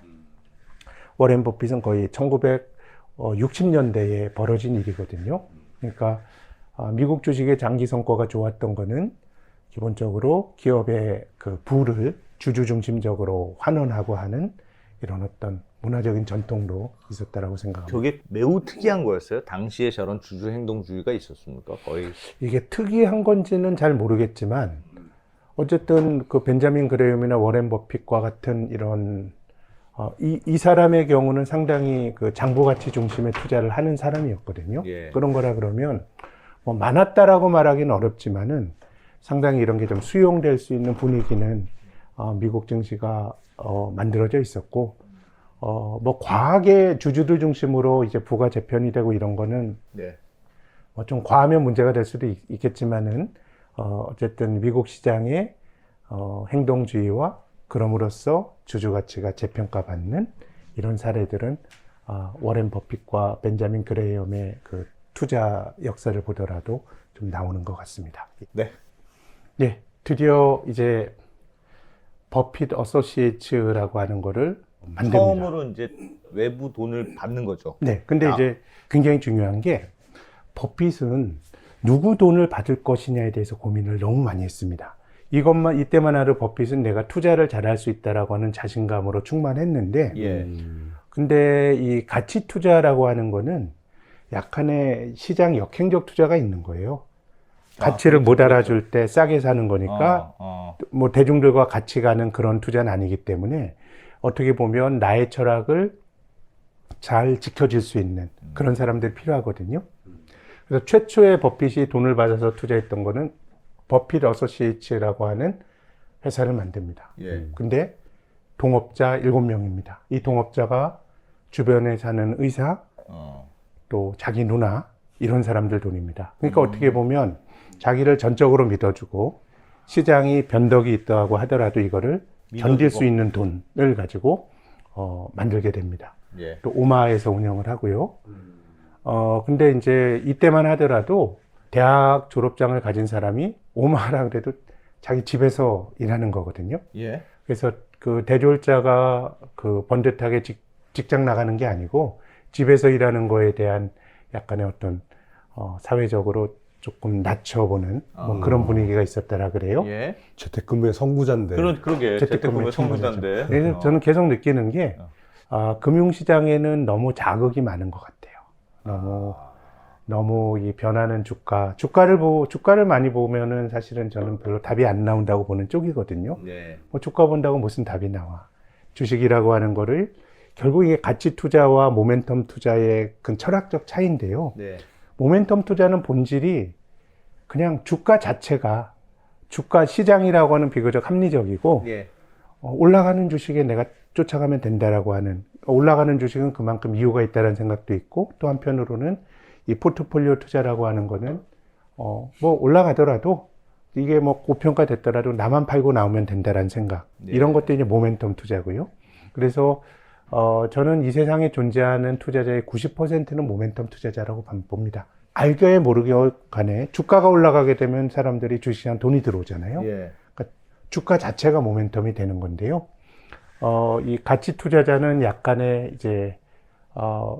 워렌 버핏은 거의 1960년대에 벌어진 일이거든요. 그러니까 미국 주식의 장기 성과가 좋았던 거는 기본적으로 기업의 그 부를 주주 중심적으로 환원하고 하는 이런 어떤 문화적인 전통도 있었다라고 생각합니다. 저게 매우 특이한 거였어요? 당시에 저런 주주 행동주의가 있었습니까? 거의 이게 특이한 건지는 잘 모르겠지만 어쨌든 그 벤자민 그레이엄이나 워렌 버핏과 같은 이런 이 사람의 경우는 상당히 그 장부 가치 중심의 투자를 하는 사람이었거든요. 그런 거라 그러면 뭐 많았다라고 말하기는 어렵지만은 상당히 이런 게 좀 수용될 수 있는 분위기는 미국 증시가 만들어져 있었고 뭐 과하게 주주들 중심으로 이제 부가 재편이 되고 이런 거는 뭐 좀 과하면 문제가 될 수도 있겠지만은 어쨌든 미국 시장의 행동주의와 그럼으로써 주주 가치가 재평가받는 이런 사례들은 워렌 버핏과 벤자민 그레이엄의 그 투자 역사를 보더라도 좀 나오는 것 같습니다. 네. 네, 드디어 이제 버핏 어소시에이츠라고 하는 거를 만듭니다. 처음으로 이제 외부 돈을 받는 거죠. 네, 근데 이제 굉장히 중요한 게 버핏은 누구 돈을 받을 것이냐에 대해서 고민을 너무 많이 했습니다. 이때만 하루 버핏은 내가 투자를 잘할 수 있다라고 하는 자신감으로 충만했는데, 근데 이 가치 투자라고 하는 거는 약간의 시장 역행적 투자가 있는 거예요. 가치를 못 알아줄 때 싸게 사는 거니까 뭐 대중들과 같이 가는 그런 투자는 아니기 때문에 어떻게 보면 나의 철학을 잘 지켜줄 수 있는 그런 사람들이 필요하거든요. 그래서 최초에 버핏이 돈을 받아서 투자했던 거는 버핏 어소시에이츠라고 하는 회사를 만듭니다. 근데 동업자 7명입니다. 이 동업자가 주변에 사는 의사, 또 자기 누나 이런 사람들 돈입니다. 그러니까 어떻게 보면 자기를 전적으로 믿어주고 시장이 변덕이 있다고 하더라도 이거를 견딜 수 있는 돈을 가지고 만들게 됩니다. 또 오마에서 운영을 하고요. 근데 이제 이때만 하더라도 대학 졸업장을 가진 사람이 오마라 그래도 자기 집에서 일하는 거거든요. 그래서 그 대졸자가 그 번듯하게 직장 나가는 게 아니고 집에서 일하는 거에 대한 약간의 어떤 사회적으로 조금 낮춰보는 뭐 그런 분위기가 있었다라 그래요. 재택근무의 선구자인데. 그러게 재택근무의 선구자인데. 그래서 저는 계속 느끼는 게 금융시장에는 너무 자극이 많은 것 같아요. 너무 이 변하는 주가를 많이 보면은 사실은 저는 별로 답이 안 나온다고 보는 쪽이거든요. 뭐 주가 본다고 무슨 답이 나와. 주식이라고 하는 거를 결국 이게 가치 투자와 모멘텀 투자의 그 철학적 차이인데요. 모멘텀 투자는 본질이 그냥 주가 자체가 주가 시장이라고 하는 비교적 합리적이고 올라가는 주식에 내가 쫓아가면 된다라고 하는 올라가는 주식은 그만큼 이유가 있다는 생각도 있고 또 한편으로는 이 포트폴리오 투자라고 하는 거는 뭐 올라가더라도 이게 뭐 고평가 됐더라도 나만 팔고 나오면 된다라는 생각 이런 것들이 이제 모멘텀 투자고요. 그래서 저는 이 세상에 존재하는 투자자의 90%는 모멘텀 투자자라고 봅니다. 알게 모르게 간에 주가가 올라가게 되면 사람들이 주식시장 돈이 들어오잖아요. 예. 그러니까 주가 자체가 모멘텀이 되는 건데요. 이 가치 투자자는 약간의 이제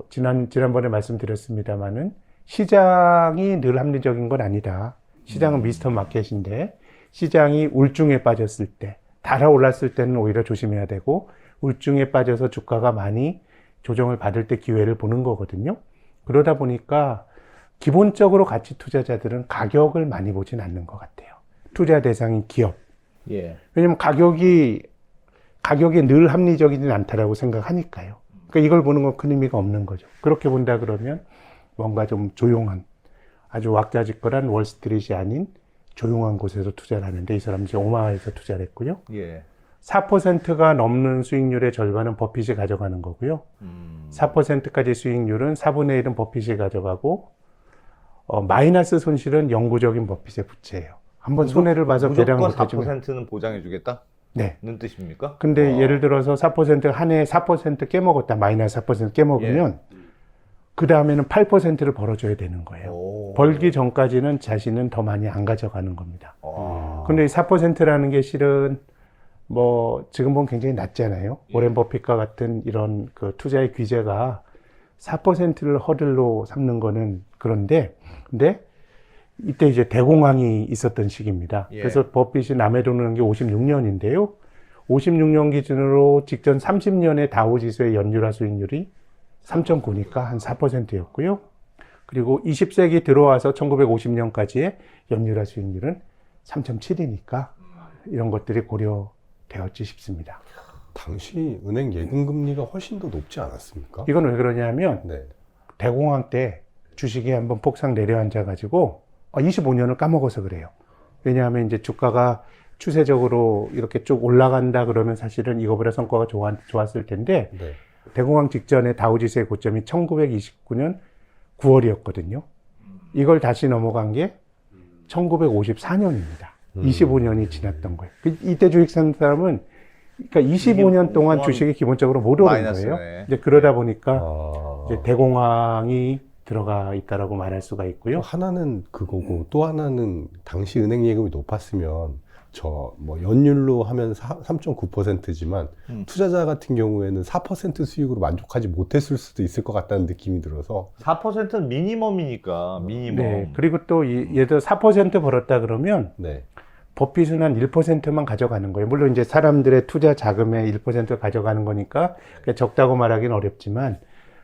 지난번에 말씀드렸습니다만은 시장이 늘 합리적인 건 아니다. 시장은 미스터 마켓인데 시장이 울중에 빠졌을 때, 달아올랐을 때는 오히려 조심해야 되고 울중에 빠져서 주가가 많이 조정을 받을 때 기회를 보는 거거든요. 그러다 보니까 기본적으로 가치 투자자들은 가격을 많이 보진 않는 것 같아요. 투자 대상인 기업. 예. 왜냐면 가격이 늘 합리적이진 않다라고 생각하니까요. 그러니까 이걸 보는 건 큰 의미가 없는 거죠. 그렇게 본다 그러면 뭔가 좀 조용한, 아주 왁자지껄한 월스트리트이 아닌 조용한 곳에서 투자를 하는데 이 사람은 이제 오마하에서 투자를 했고요. 예. 4%가 넘는 수익률의 절반은 버핏이 가져가는 거고요. 4%까지 수익률은 4분의 1은 버핏이 가져가고 마이너스 손실은 영구적인 버핏의 부채예요. 한번 손해를 봐서 배당을 무조건 못해주면 4%는 보장해주겠다? 네. 는 뜻입니까? 근데 예를 들어서 4% 한 해에 4% 깨먹었다. 마이너스 4% 깨먹으면 그 다음에는 8%를 벌어줘야 되는 거예요. 오. 벌기 전까지는 자신은 더 많이 안 가져가는 겁니다. 아. 근데 이 4%라는 게 실은 뭐 지금 보면 굉장히 낮잖아요. 워렌 버핏과 같은 이런 그 투자의 규제가 4%를 허들로 삼는 거는 그런데 근데 이때 이제 대공황이 있었던 시기입니다. 예. 그래서 버핏이 남해 도는 게 56년인데요. 56년 기준으로 직전 30년의 다우지수의 연율화 수익률이 3.9니까 한 4%였고요. 그리고 20세기 들어와서 1950년까지의 연율화 수익률은 3.7이니까 이런 것들이 고려되었지 싶습니다. 당시 은행 예금금리가 훨씬 더 높지 않았습니까? 이건 왜 그러냐면 네. 대공황 때 주식이 한번 폭삭 내려앉아가지고 25년을 까먹어서 그래요. 왜냐하면 이제 주가가 추세적으로 이렇게 쭉 올라간다 그러면 사실은 이거보다 성과가 좋았을 텐데 네. 대공황 직전에 다우지수의 고점이 1929년 9월이었거든요. 이걸 다시 넘어간 게 1954년입니다. 25년이 지났던 거예요. 이때 주식 산 사람은 그러니까 25년 동안 주식이 기본적으로 못 오른 마이너스네. 거예요. 이제 그러다 보니까 아, 이제 대공황이 들어가 있다라고 말할 수가 있고요. 하나는 그거고 또 하나는 당시 은행 예금이 높았으면 저 뭐 연율로 하면 3.9%지만 투자자 같은 경우에는 4% 수익으로 만족하지 못했을 수도 있을 것 같다는 느낌이 들어서 4%는 미니멈이니까 미니멈. 네. 그리고 또 예를 들어 4% 벌었다 그러면 네. 버핏은 한 1%만 가져가는 거예요. 물론 이제 사람들의 투자 자금의 1%를 가져가는 거니까 적다고 말하기는 어렵지만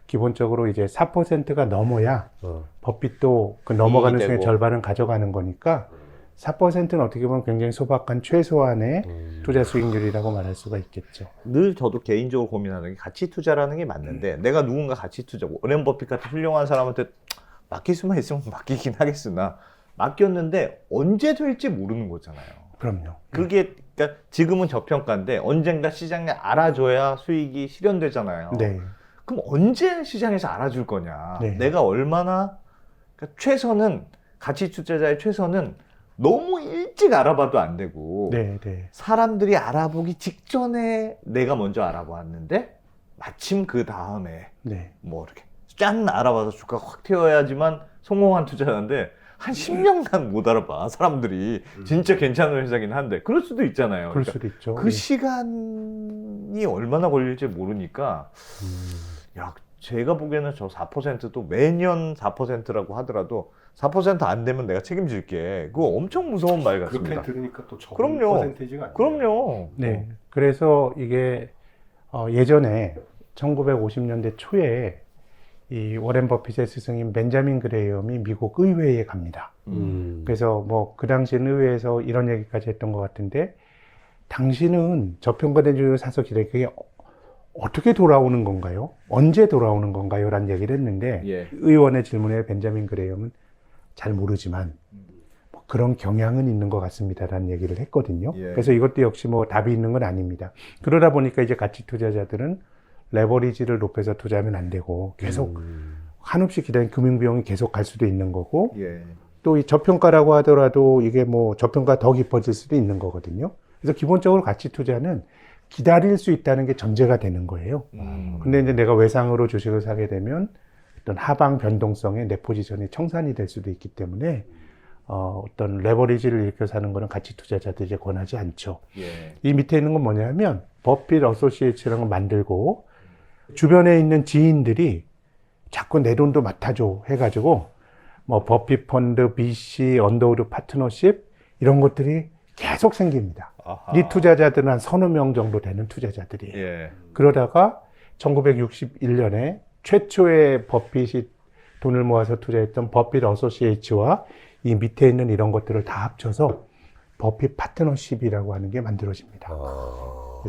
기본적으로 이제 4%가 넘어야 버핏도 그 넘어가는 이익이 수의 되고. 절반은 가져가는 거니까 4%는 어떻게 보면 굉장히 소박한 최소한의 투자 수익률이라고 말할 수가 있겠죠. 늘 저도 개인적으로 고민하는 게 가치 투자라는 게 맞는데 내가 누군가 가치 투자, 워렌 버핏 같은 훌륭한 사람한테 맡길 수만 있으면 맡기긴 하겠으나 맡겼는데 언제 될지 모르는 거잖아요. 그럼요. 그게 그러니까 지금은 저평가인데 언젠가 시장에 알아줘야 수익이 실현되잖아요. 네. 그럼 언제 시장에서 알아줄 거냐? 네. 내가 얼마나 그러니까 최선은 가치 투자자의 최선은 너무 일찍 알아봐도 안 되고 네, 네. 사람들이 알아보기 직전에 내가 먼저 알아봤는데 마침 그 다음에 네. 뭐 이렇게 짠 알아봐서 주가가 확 튀어야지만 성공한 투자자인데 한 10년간 못 알아봐 사람들이 진짜 괜찮은 회사긴 한데 그럴 수도 있잖아요. 그럴 그러니까 수도 있죠. 그 시간이 얼마나 걸릴지 모르니까 야 제가 보기에는 저 4%도 매년 4%라고 하더라도 4%안 되면 내가 책임질게. 그거 엄청 무서운 말 같습니다. 들으니까 또 적은 그럼요. 퍼센테이지가 아니에요. 그럼요. 네. 그래서 이게 예전에 1950년대 초에 이 워렌 버핏의 스승인 벤자민 그레이엄이 미국 의회에 갑니다. 그래서 뭐 그 당시엔 의회에서 이런 얘기까지 했던 것 같은데 당신은 저평가된 주식을 사서 기다려 그게 어떻게 돌아오는 건가요? 언제 돌아오는 건가요? 라는 얘기를 했는데 예. 의원의 질문에 벤자민 그레이엄은 잘 모르지만 뭐 그런 경향은 있는 것 같습니다라는 얘기를 했거든요. 예. 그래서 이것도 역시 뭐 답이 있는 건 아닙니다. 그러다 보니까 이제 가치 투자자들은 레버리지를 높여서 투자하면 안 되고 계속 한없이 기다린 금융비용이 계속 갈 수도 있는 거고 예. 또 이 저평가라고 하더라도 이게 뭐 저평가 더 깊어질 수도 있는 거거든요. 그래서 기본적으로 가치 투자는 기다릴 수 있다는 게 전제가 되는 거예요. 근데 이제 내가 외상으로 주식을 사게 되면 어떤 하방 변동성에 내 포지션이 청산이 될 수도 있기 때문에 어떤 레버리지를 일으켜 사는 거는 가치 투자자들이 권하지 않죠. 예. 이 밑에 있는 건 뭐냐면 버핏 어소시에이츠라는 걸 만들고 주변에 있는 지인들이 자꾸 내 돈도 맡아줘 해가지고 뭐 버핏 펀드, BC, 언더우드 파트너십 이런 것들이 계속 생깁니다. 아하. 이 투자자들은 한 서너 명 정도 되는 투자자들이에요. 예. 그러다가 1961년에 최초의 버핏이 돈을 모아서 투자했던 버핏 어소시에이츠와 이 밑에 있는 이런 것들을 다 합쳐서 버핏 파트너십이라고 하는 게 만들어집니다.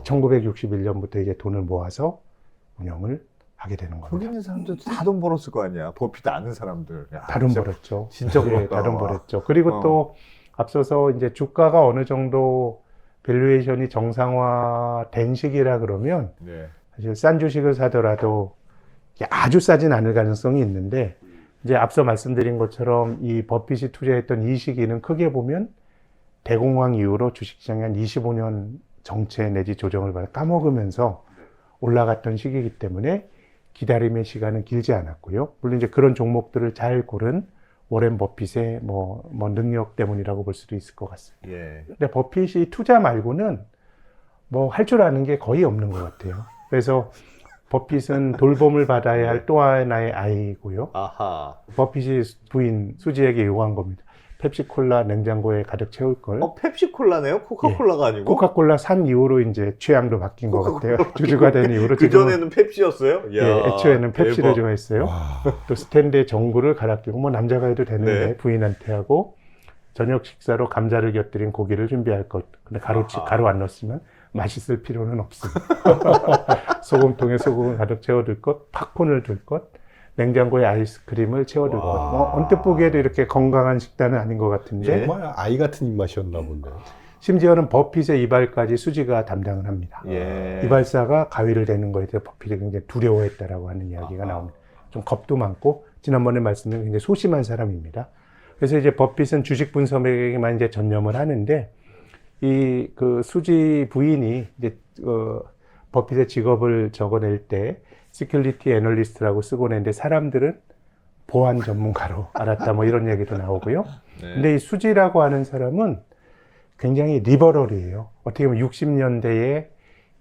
1961년부터 이제 돈을 모아서 운영을 하게 되는 거기 겁니다. 있는 사람들도 다 돈 벌었을 거 아니야. 버핏 아는 사람들. 야, 다 돈 진짜 벌었죠. 진짜 예, 부럽다. 다 돈 벌었죠. 그리고 또 앞서서 이제 주가가 어느 정도 밸류에이션이 정상화된 시기라 그러면 네. 사실 싼 주식을 사더라도 이게 아주 싸진 않을 가능성이 있는데 이제 앞서 말씀드린 것처럼 이 버핏이 투자했던 이 시기는 크게 보면 대공황 이후로 주식시장이 한 25년 정체 내지 조정을 까먹으면서 올라갔던 시기이기 때문에 기다림의 시간은 길지 않았고요. 물론 이제 그런 종목들을 잘 고른 워렌 버핏의 뭐 능력 때문이라고 볼 수도 있을 것 같습니다. 예. 근데 버핏이 투자 말고는 뭐 할 줄 아는 게 거의 없는 것 같아요. 그래서 버핏은 돌봄을 받아야 할 또 하나의 아이고요. 아하. 버핏이 부인 수지에게 요구한 겁니다. 펩시콜라 냉장고에 가득 채울 걸. 펩시콜라네요? 코카콜라가 아니고? 코카콜라 산 이후로 이제 취향도 바뀐 것 같아요. 주주가 된 이후로. 그 전에는 펩시였어요? 예, 애초에는 펩시를 좋아했어요. 와. 또 스탠드에 전구를 갈아 끼고 뭐 남자가 해도 되는데 네. 부인한테 하고 저녁 식사로 감자를 곁들인 고기를 준비할 것. 근데 가루 안 넣었으면 맛있을 필요는 없습니다. 소금통에 소금을 가득 채워둘 것, 팝콘을 둘 것, 냉장고에 아이스크림을 채워둘 것. 언뜻 보기에도 이렇게 건강한 식단은 아닌 것 같은데 예. 정말 아이 같은 입맛이었나 본데. 심지어는 버핏의 이발까지 수지가 담당을 합니다. 예. 이발사가 가위를 대는 거에 대해 버핏이 굉장히 두려워했다라고 하는 이야기가 나옵니다. 좀 겁도 많고 지난번에 말씀드린 굉장히 소심한 사람입니다. 그래서 이제 버핏은 주식 분석에만 이제 전념을 하는데 이 그 수지 부인이 이제 버핏의 직업을 적어낼 때 시큐리티 애널리스트라고 쓰고 냈는데 사람들은 보안 전문가로 알았다 뭐 이런 얘기도 나오고요. 네. 근데 이 수지라고 하는 사람은 굉장히 리버럴이에요. 어떻게 보면 60년대에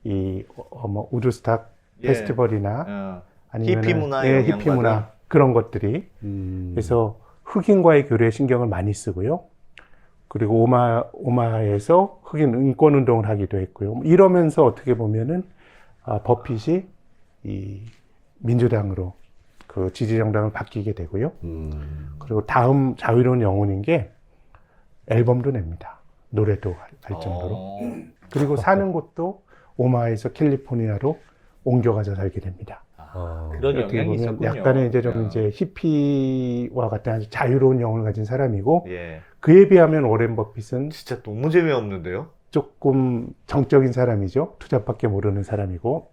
이 뭐 우드스탁 예. 페스티벌이나 아니면 히피 문화 히피 문화 그런 것들이 그래서 흑인과의 교류에 신경을 많이 쓰고요. 그리고 오마하에서 흑인 인권 운동을 하기도 했고요. 이러면서 어떻게 보면은 버핏이 이 민주당으로 그 지지 정당을 바뀌게 되고요. 그리고 다음 자유로운 영혼인 게 앨범도 냅니다. 노래도 할 정도로. 그리고 사는 곳도 오마하에서 캘리포니아로 옮겨가서 살게 됩니다. 그런 어떻게 영향이 보면 있었군요. 약간의 이제 좀 이제 히피와 같은 아주 자유로운 영혼을 가진 사람이고 예. 그에 비하면 워렌 버핏은 진짜 너무 재미없는데요? 조금 정적인 사람이죠. 투자밖에 모르는 사람이고.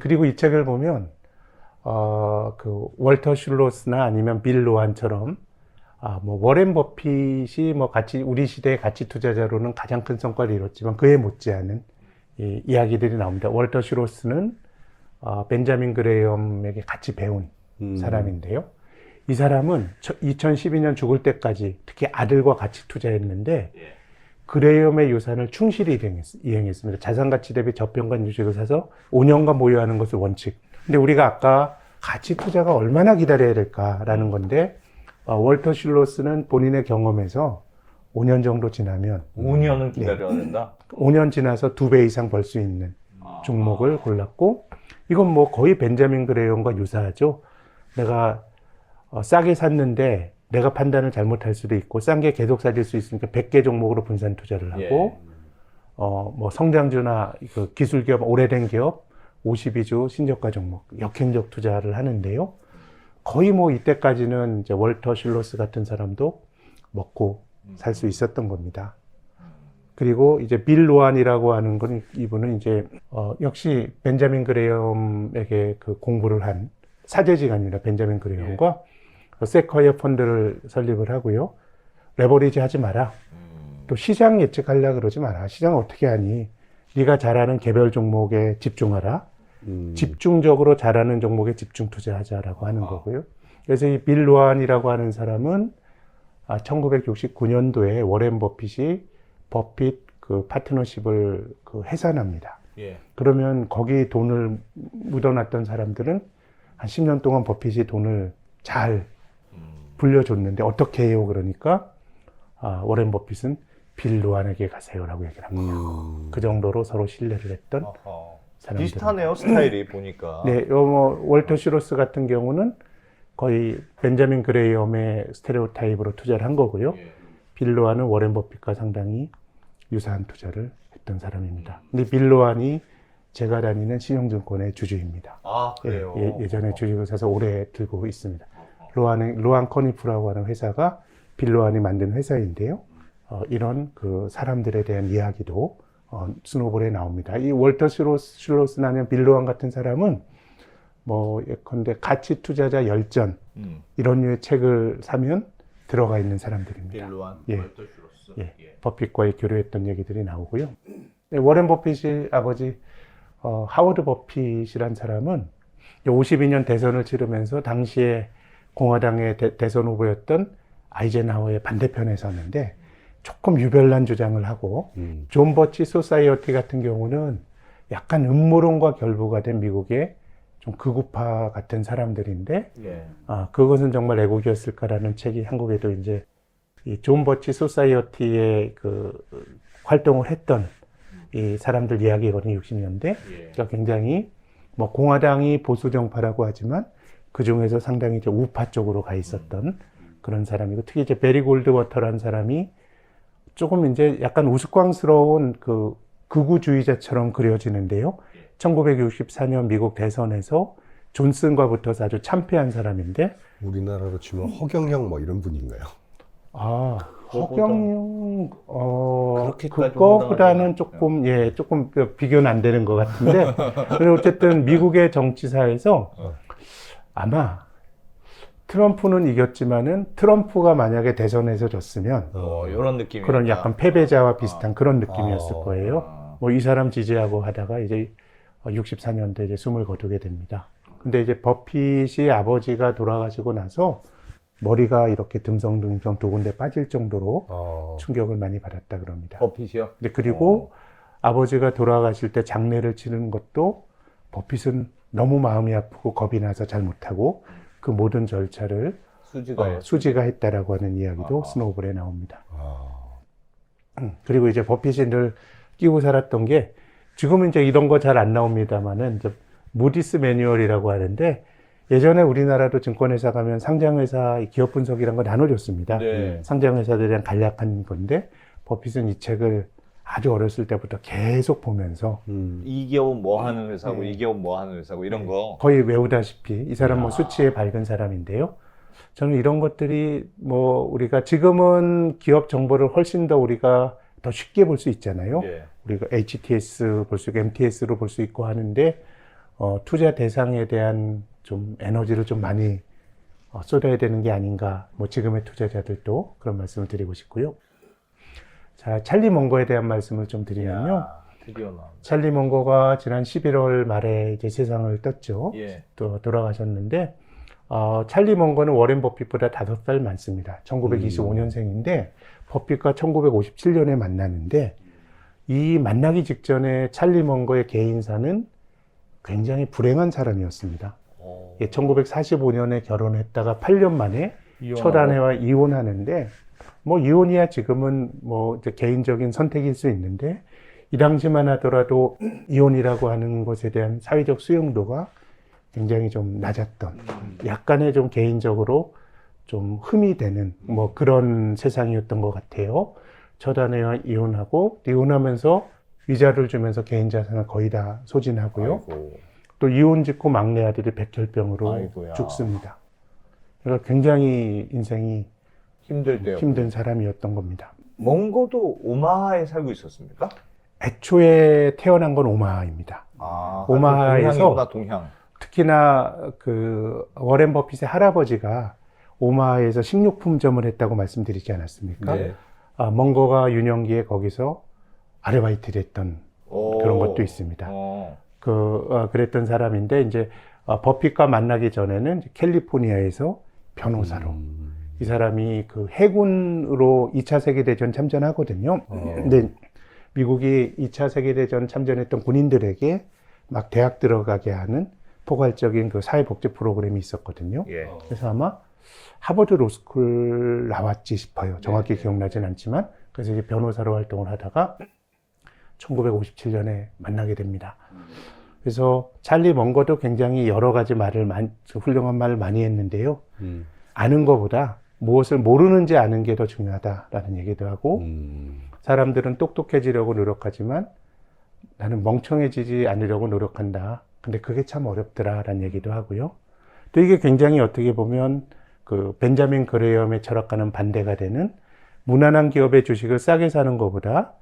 그리고 이 책을 보면 그 월터 슐로스나 아니면 빌 로한처럼 뭐 워렌 버핏이 뭐 우리 시대의 가치 투자자로는 가장 큰 성과를 이뤘지만 그에 못지않은 이 이야기들이 나옵니다. 월터 슐로스는 벤자민 그레이엄에게 같이 배운 사람인데요. 이 사람은 2012년 죽을 때까지 특히 아들과 같이 투자했는데 그레이엄의 유산을 충실히 이행했습니다. 자산가치 대비 저평간 주식을 사서 5년간 보유하는 것을 원칙. 근데 우리가 아까 가치 투자가 얼마나 기다려야 될까라는 건데 월터 슐로스는 본인의 경험에서 5년 정도 지나면 5년은 기다려야 된다? 5년 지나서 2배 이상 벌 수 있는 종목을 골랐고 이건 뭐 거의 벤자민 그레이엄과 유사하죠. 내가 싸게 샀는데 내가 판단을 잘못할 수도 있고 싼 게 계속 사질 수 있으니까 100개 종목으로 분산 투자를 하고 뭐 성장주나 그 기술 기업, 오래된 기업 52주 신저가 종목 역행적 투자를 하는데요. 거의 뭐 이때까지는 이제 월터 슐로스 같은 사람도 먹고 살 수 있었던 겁니다. 그리고 이제 빌 로한이라고 하는 건 이분은 이제 역시 벤자민 그레이엄에게 그 공부를 한 사제지간입니다. 벤자민 그레이엄과 세쿼이어 펀드를 설립을 하고요. 레버리지 하지 마라. 또 시장 예측하려고 그러지 마라. 시장 어떻게 하니? 네가 잘하는 개별 종목에 집중하라. 집중적으로 잘하는 종목에 집중 투자하자라고 하는 거고요. 그래서 이 빌 로안이라고 하는 사람은 1969년도에 워렌 버핏이 버핏 그 파트너십을 그 해산합니다. 예. 그러면 거기 돈을 묻어놨던 사람들은 한 10년 동안 버핏이 돈을 잘 불려줬는데 어떻게 해요? 그러니까 워렌 버핏은 빌 로안에게 가세요라고 얘기를 한 거예요. 그 정도로 서로 신뢰를 했던 사람들. 비슷하네요, 스타일이 보니까. 네, 월터 슈로스 같은 경우는 거의 벤자민 그레이엄의 스테레오타입으로 투자를 한 거고요. 예. 빌 로안은 워렌 버핏과 상당히 유사한 투자를 했던 사람입니다. 근데 빌 로안이 제가 다니는 신용증권의 주주입니다. 아, 그래요? 예전에 주식을 사서 오래 들고 있습니다. 로안 커니프라고 하는 회사가 빌 로안이 만든 회사인데요. 이런 그 사람들에 대한 이야기도 스노볼에 나옵니다. 이 월터 슐로스나 아니면 빌 로안 같은 사람은 뭐 예컨대 가치 투자자 열전 이런 류의 책을 사면 들어가 있는 사람들입니다. 빌로안, 예. 월터 슈로스. 예. 버핏과의 교류했던 얘기들이 나오고요. 워렌 버핏이 아버지 하워드 버핏이란 사람은 52년 대선을 치르면서 당시에 공화당의 대선 후보였던 아이젠하워의 반대편에 섰는데 조금 유별난 주장을 하고 존 버치 소사이어티 같은 경우는 약간 음모론과 결부가 된 미국의 좀 극우파 같은 사람들인데 예. 그것은 정말 애국이었을까라는 책이 한국에도 이제 이 존 버치 소사이어티의 그 활동을 했던 이 사람들 이야기거든요. 60년대. 예. 그러니까 굉장히 뭐 공화당이 보수 정파라고 하지만 그 중에서 상당히 이제 우파 쪽으로 가 있었던 그런 사람이고 특히 이제 베리 골드워터라는 사람이 조금 이제 약간 우스꽝스러운 그 극우주의자처럼 그려지는데요. 1964년 미국 대선에서 존슨과 붙어서 아주 참패한 사람인데 우리나라로 치면 허경영 뭐 이런 분인가요? 허경영 그렇게까지 그거보다는 황당하지 조금 조금 비교는 안 되는 것 같은데 그리고 어쨌든 미국의 정치사에서 아마 트럼프는 이겼지만은 트럼프가 만약에 대선에서 졌으면 이런 느낌이. 그런 약간 패배자와 비슷한 그런 느낌이었을 거예요. 뭐 이 사람 지지하고 하다가 이제 64년도에 이제 숨을 거두게 됩니다. 근데 이제 버핏이 아버지가 돌아가시고 나서 머리가 이렇게 듬성듬성 두 군데 빠질 정도로 충격을 많이 받았다 그럽니다. 버핏이요? 근데 그리고 아버지가 돌아가실 때 장례를 치르는 것도 버핏은 너무 마음이 아프고 겁이 나서 잘 못하고 그 모든 절차를 수지가 했다라고 하는 이야기도 스노우볼에 나옵니다. 그리고 이제 버핏이 늘 끼고 살았던 게 지금은 이제 이런 거 잘 안 나옵니다만은 이제 무디스 매뉴얼이라고 하는데 예전에 우리나라도 증권회사 가면 상장회사 기업 분석이란 거 나눠줬습니다. 네. 상장회사들에 대한 간략한 건데 버핏은 이 책을 아주 어렸을 때부터 계속 보면서 이 기업은 뭐 하는 회사고 이 기업은 뭐 하는 회사고 이런 거 거의 외우다시피 이 사람 뭐 수치에 밝은 사람인데요. 저는 이런 것들이 뭐 우리가 지금은 기업 정보를 훨씬 더 우리가 더 쉽게 볼 수 있잖아요. 예. 우리가 HTS 볼 수 있고 MTS로 볼 수 있고 하는데 투자 대상에 대한 좀 에너지를 좀 많이 쏟아야 되는 게 아닌가. 뭐 지금의 투자자들도 그런 말씀을 드리고 싶고요. 자, 찰리 멍거에 대한 말씀을 좀 드리면요. 드디어 나왔네. 찰리 멍거가 지난 11월 말에 이제 세상을 떴죠. 예. 또 돌아가셨는데 찰리 멍거는 워렌 버핏보다 5살 많습니다. 1925년생인데 버핏과 1957년에 만나는데 이 만나기 직전에 찰리 멍거의 개인사는 굉장히 불행한 사람이었습니다. 1945년에 결혼했다가 8년 만에 첫 아내와 이혼하는데 뭐 이혼이야 지금은 뭐 이제 개인적인 선택일 수 있는데 이 당시만 하더라도 이혼이라고 하는 것에 대한 사회적 수용도가 굉장히 좀 낮았던 약간의 좀 개인적으로 좀 흠이 되는 뭐 그런 세상이었던 것 같아요. 첫 아내와 이혼하면서 위자료를 주면서 개인 자산을 거의 다 소진하고요. 아이고. 또 이혼 직후 막내 아들이 백혈병으로 아이고야. 죽습니다. 그러니까 굉장히 인생이 힘들 때요. 힘든 사람이었던 겁니다. 몽고도 오마하에 살고 있었습니까? 애초에 태어난 건 오마하입니다. 오마하에서 동향. 특히나 그 워렌 버핏의 할아버지가 오마하에서 식료품점을 했다고 말씀드리지 않았습니까? 네. 멍거가 유년기에 거기서 아르바이트를 했던 그런 것도 있습니다. 어. 그랬던 사람인데 이제 버핏과 만나기 전에는 이제 캘리포니아에서 변호사로 이 사람이 그 해군으로 2차 세계대전 참전하거든요. 근데 미국이 2차 세계대전 참전했던 군인들에게 막 대학 들어가게 하는 포괄적인 그 사회복지 프로그램이 있었거든요. 예. 그래서 아마 하버드 로스쿨 나왔지 싶어요. 정확히 기억나진 않지만. 그래서 이제 변호사로 활동을 하다가 1957년에 만나게 됩니다. 그래서 찰리 먼거도 굉장히 여러 가지 훌륭한 말을 많이 했는데요. 아는 것보다 무엇을 모르는지 아는 게 더 중요하다라는 얘기도 하고, 사람들은 똑똑해지려고 노력하지만 나는 멍청해지지 않으려고 노력한다. 근데 그게 참 어렵더라라는 얘기도 하고요. 또 이게 굉장히 어떻게 보면 그 벤자민 그레이엄의 철학과는 반대가 되는, 무난한 기업의 주식을 싸게 사는 것보다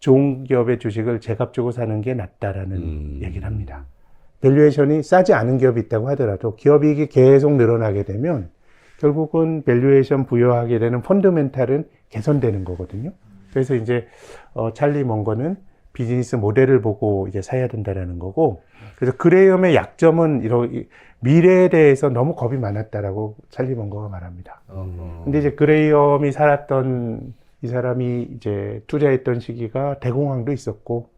좋은 기업의 주식을 제값 주고 사는 게 낫다라는 얘기를 합니다. 밸류에이션이 싸지 않은 기업이 있다고 하더라도 기업 이익이 계속 늘어나게 되면 결국은 밸류에이션 부여하게 되는 펀더멘탈은 개선되는 거거든요. 그래서 이제 찰리 먼거는 비즈니스 모델을 보고 이제 사야 된다라는 거고, 그래서 그레이엄의 약점은 미래에 대해서 너무 겁이 많았다라고 찰리 먼거가 말합니다. 근데 이제 그레이엄이 이 사람이 이제 투자했던 시기가 대공황도 있었고,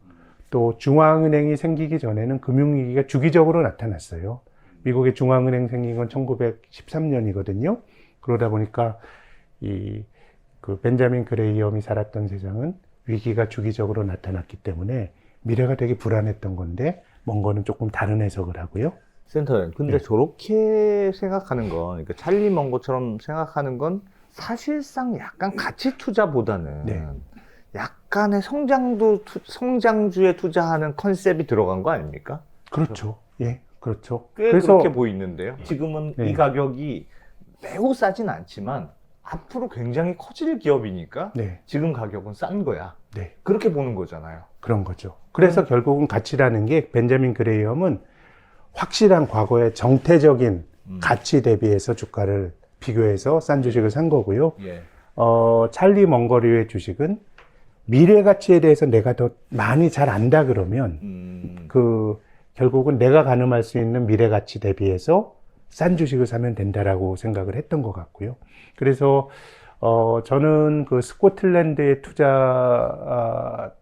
또 중앙은행이 생기기 전에는 금융위기가 주기적으로 나타났어요. 미국의 중앙은행 생긴 건 1913년이거든요. 그러다 보니까 그 벤자민 그레이엄이 살았던 세상은 위기가 주기적으로 나타났기 때문에 미래가 되게 불안했던 건데, 먼거는 조금 다른 해석을 하고요. 센터장님, 근데 저렇게 생각하는 건, 그러니까 찰리 먼거처럼 생각하는 건 사실상 약간 가치 투자보다는 네. 약간의 성장주에 투자하는 컨셉이 들어간 거 아닙니까? 그렇죠. 예, 그렇죠. 꽤 그렇게 보이는데요. 지금은 네. 이 가격이 매우 싸진 않지만 앞으로 굉장히 커질 기업이니까 네, 지금 가격은 싼 거야. 네. 그렇게 보는 거잖아요. 그런 거죠. 그래서 결국은 가치라는 게 벤자민 그레이엄은 확실한 과거의 정태적인 가치 대비해서 주가를 비교해서 싼 주식을 산 거고요. 예. 찰리 먼거류의 주식은 미래 가치에 대해서 내가 더 많이 잘 안다 그러면 결국은 내가 가늠할 수 있는 미래 가치 대비해서 싼 주식을 사면 된다라고 생각을 했던 것 같고요. 그래서 저는 그 스코틀랜드에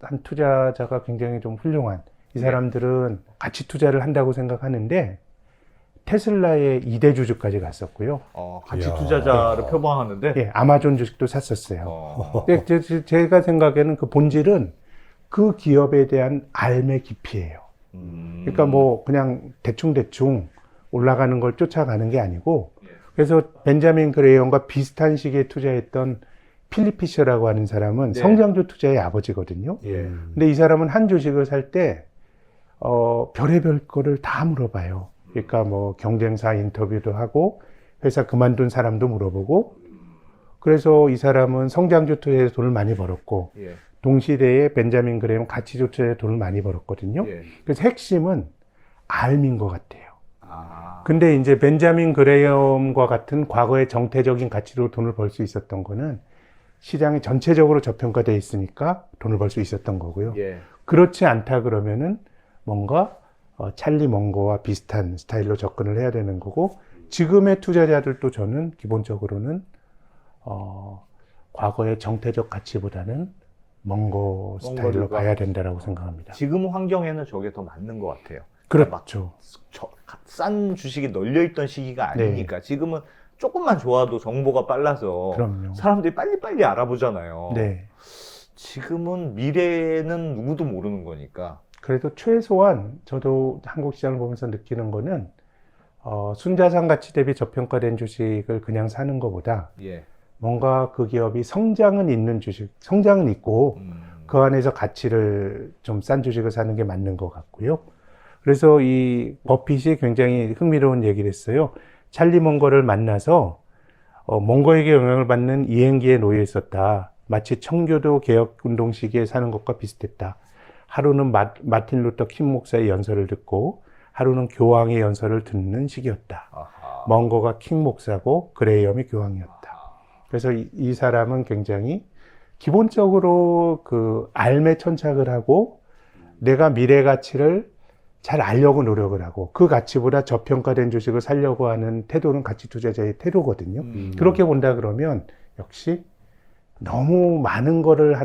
한 투자자가 굉장히 좀 훌륭한, 이 사람들은 가치 투자를 한다고 생각하는데 테슬라의 2대 주주까지 갔었고요. 가치 이야. 투자자를 표방하는데. 예, 아마존 주식도 샀었어요. 근데 제가 생각에는 그 본질은 그 기업에 대한 알매 깊이예요. 그러니까 뭐 그냥 대충 올라가는 걸 쫓아가는 게 아니고, 그래서 벤자민 그레이엄과 비슷한 시기에 투자했던 필립 피셔라고 하는 사람은 네. 성장주 투자의 아버지거든요. 예. 근데 이 사람은 한 주식을 살 때 별의별 거를 다 물어봐요. 그러니까 뭐 경쟁사 인터뷰도 하고 회사 그만둔 사람도 물어보고, 그래서 이 사람은 성장주 투자에서 돈을 많이 벌었고, 예. 동시대에 벤자민 그레이엄 가치주 투자에 돈을 많이 벌었거든요. 예. 그래서 핵심은 알민 것 같아요. 아. 근데 이제 벤자민 그레이엄과 같은 과거의 정태적인 가치로 돈을 벌 수 있었던 거는 시장이 전체적으로 저평가되어 있으니까 돈을 벌 수 있었던 거고요. 예. 그렇지 않다 그러면은 뭔가 찰리 먼거와 비슷한 스타일로 접근을 해야 되는 거고, 지금의 투자자들도 저는 기본적으로는 과거의 정태적 가치보다는 먼거 스타일로 먼거류가. 가야 된다라고 생각합니다. 지금 환경에는 저게 더 맞는 것 같아요. 그렇죠. 싼 주식이 널려있던 시기가 아니니까. 지금은 조금만 좋아도 정보가 빨라서 그럼요. 사람들이 빨리빨리 알아보잖아요. 네. 지금은 미래는 누구도 모르는 거니까. 그래도 최소한 저도 한국 시장을 보면서 느끼는 거는 순자산 가치 대비 저평가된 주식을 그냥 사는 것보다 예. 뭔가 그 기업이 성장은 있는 주식, 성장은 있고 그 안에서 가치를 좀 싼 주식을 사는 게 맞는 것 같고요. 그래서 이 버핏이 굉장히 흥미로운 얘기를 했어요. 찰리 먼거를 만나서 먼거에게 영향을 받는 이행기에 놓여 있었다. 마치 청교도 개혁운동 시기에 사는 것과 비슷했다. 하루는 마틴 루터 킹 목사의 연설을 듣고 하루는 교황의 연설을 듣는 시기였다. 아하. 먼거가 킹 목사고 그레이엄이 교황이었다. 그래서 이 사람은 굉장히 기본적으로 그 알매 천착을 하고 내가 미래 가치를 잘 알려고 노력을 하고 그 가치보다 저평가된 주식을 살려고 하는 태도는 가치 투자자의 태도거든요. 그렇게 본다 그러면 역시 너무 많은 거를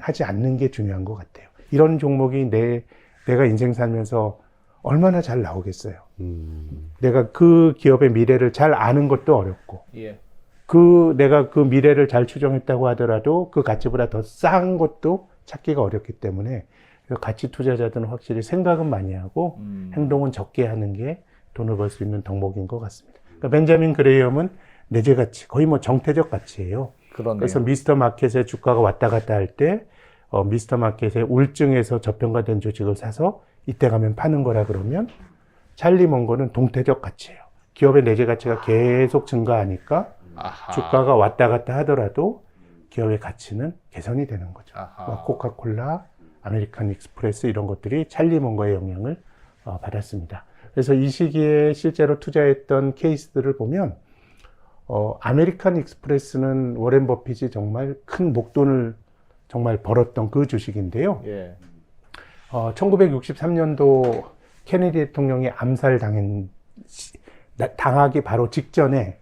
하지 않는 게 중요한 것 같아요. 이런 종목이 내가 인생 살면서 얼마나 잘 나오겠어요. 내가 그 기업의 미래를 잘 아는 것도 어렵고, 예. 내가 그 미래를 잘 추정했다고 하더라도 그 가치보다 더 싼 것도 찾기가 어렵기 때문에 그래서 가치 투자자들은 확실히 생각은 많이 하고 행동은 적게 하는 게 돈을 벌 수 있는 덕목인 것 같습니다. 그러니까 벤자민 그레이엄은 내재 가치, 거의 뭐 정태적 가치예요. 그러네요. 그래서 미스터 마켓의 주가가 왔다 갔다 할 때 미스터 마켓의 울증에서 저평가된 주식을 사서 이때 가면 파는 거라 그러면 찰리 먼거는 동태적 가치예요. 기업의 내재 가치가 계속 증가하니까 아하. 주가가 왔다 갔다 하더라도 기업의 가치는 개선이 되는 거죠. 아하. 코카콜라, 아메리칸 익스프레스 이런 것들이 찰리 먼거의 영향을 받았습니다. 그래서 이 시기에 실제로 투자했던 케이스들을 보면 아메리칸 익스프레스는 워렌 버핏이 정말 큰 목돈을 정말 벌었던 그 주식인데요. 예. 1963년도 케네디 대통령이 당하기 바로 직전에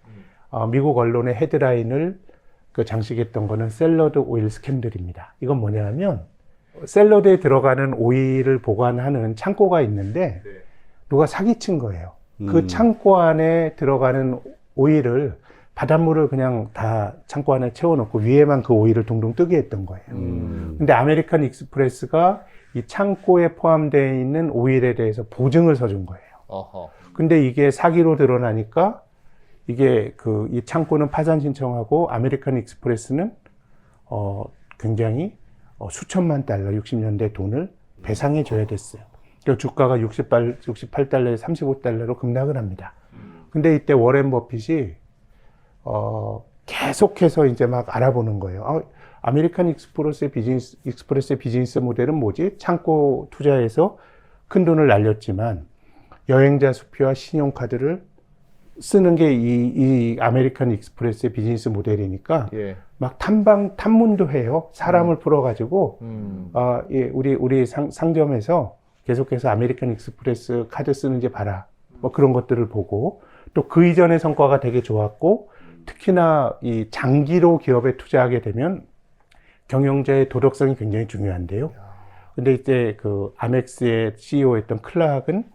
미국 언론의 헤드라인을 장식했던 거는 샐러드 오일 스캔들입니다. 이건 뭐냐면 샐러드에 들어가는 오일을 보관하는 창고가 있는데 누가 사기친 거예요. 그 창고 안에 들어가는 오일을 바닷물을 그냥 다 창고 안에 채워놓고 위에만 그 오일을 둥둥 뜨게 했던 거예요. 근데 아메리칸 익스프레스가 이 창고에 포함되어 있는 오일에 대해서 보증을 서준 거예요. 어허. 근데 이게 사기로 드러나니까 이게 이 창고는 파산 신청하고 아메리칸 익스프레스는 굉장히 수천만 달러, 60년대 돈을 배상해 줘야 됐어요. 그리고 주가가 68달러에 35달러로 급락을 합니다. 근데 이때 워렌 버핏이 계속해서 이제 막 알아보는 거예요. 아메리칸 익스프레스의 비즈니스 모델은 뭐지? 창고 투자해서 큰 돈을 날렸지만 여행자 수표와 신용카드를 쓰는 게 이 아메리칸 익스프레스의 비즈니스 모델이니까 예. 막 탐문도 해요. 사람을 풀어가지고 예, 우리 상점에서 계속해서 아메리칸 익스프레스 카드 쓰는지 봐라. 뭐 그런 것들을 보고 또 그 이전의 성과가 되게 좋았고 특히나 이 장기로 기업에 투자하게 되면 경영자의 도덕성이 굉장히 중요한데요. 근데 이때 그 아멕스의 CEO였던 클락은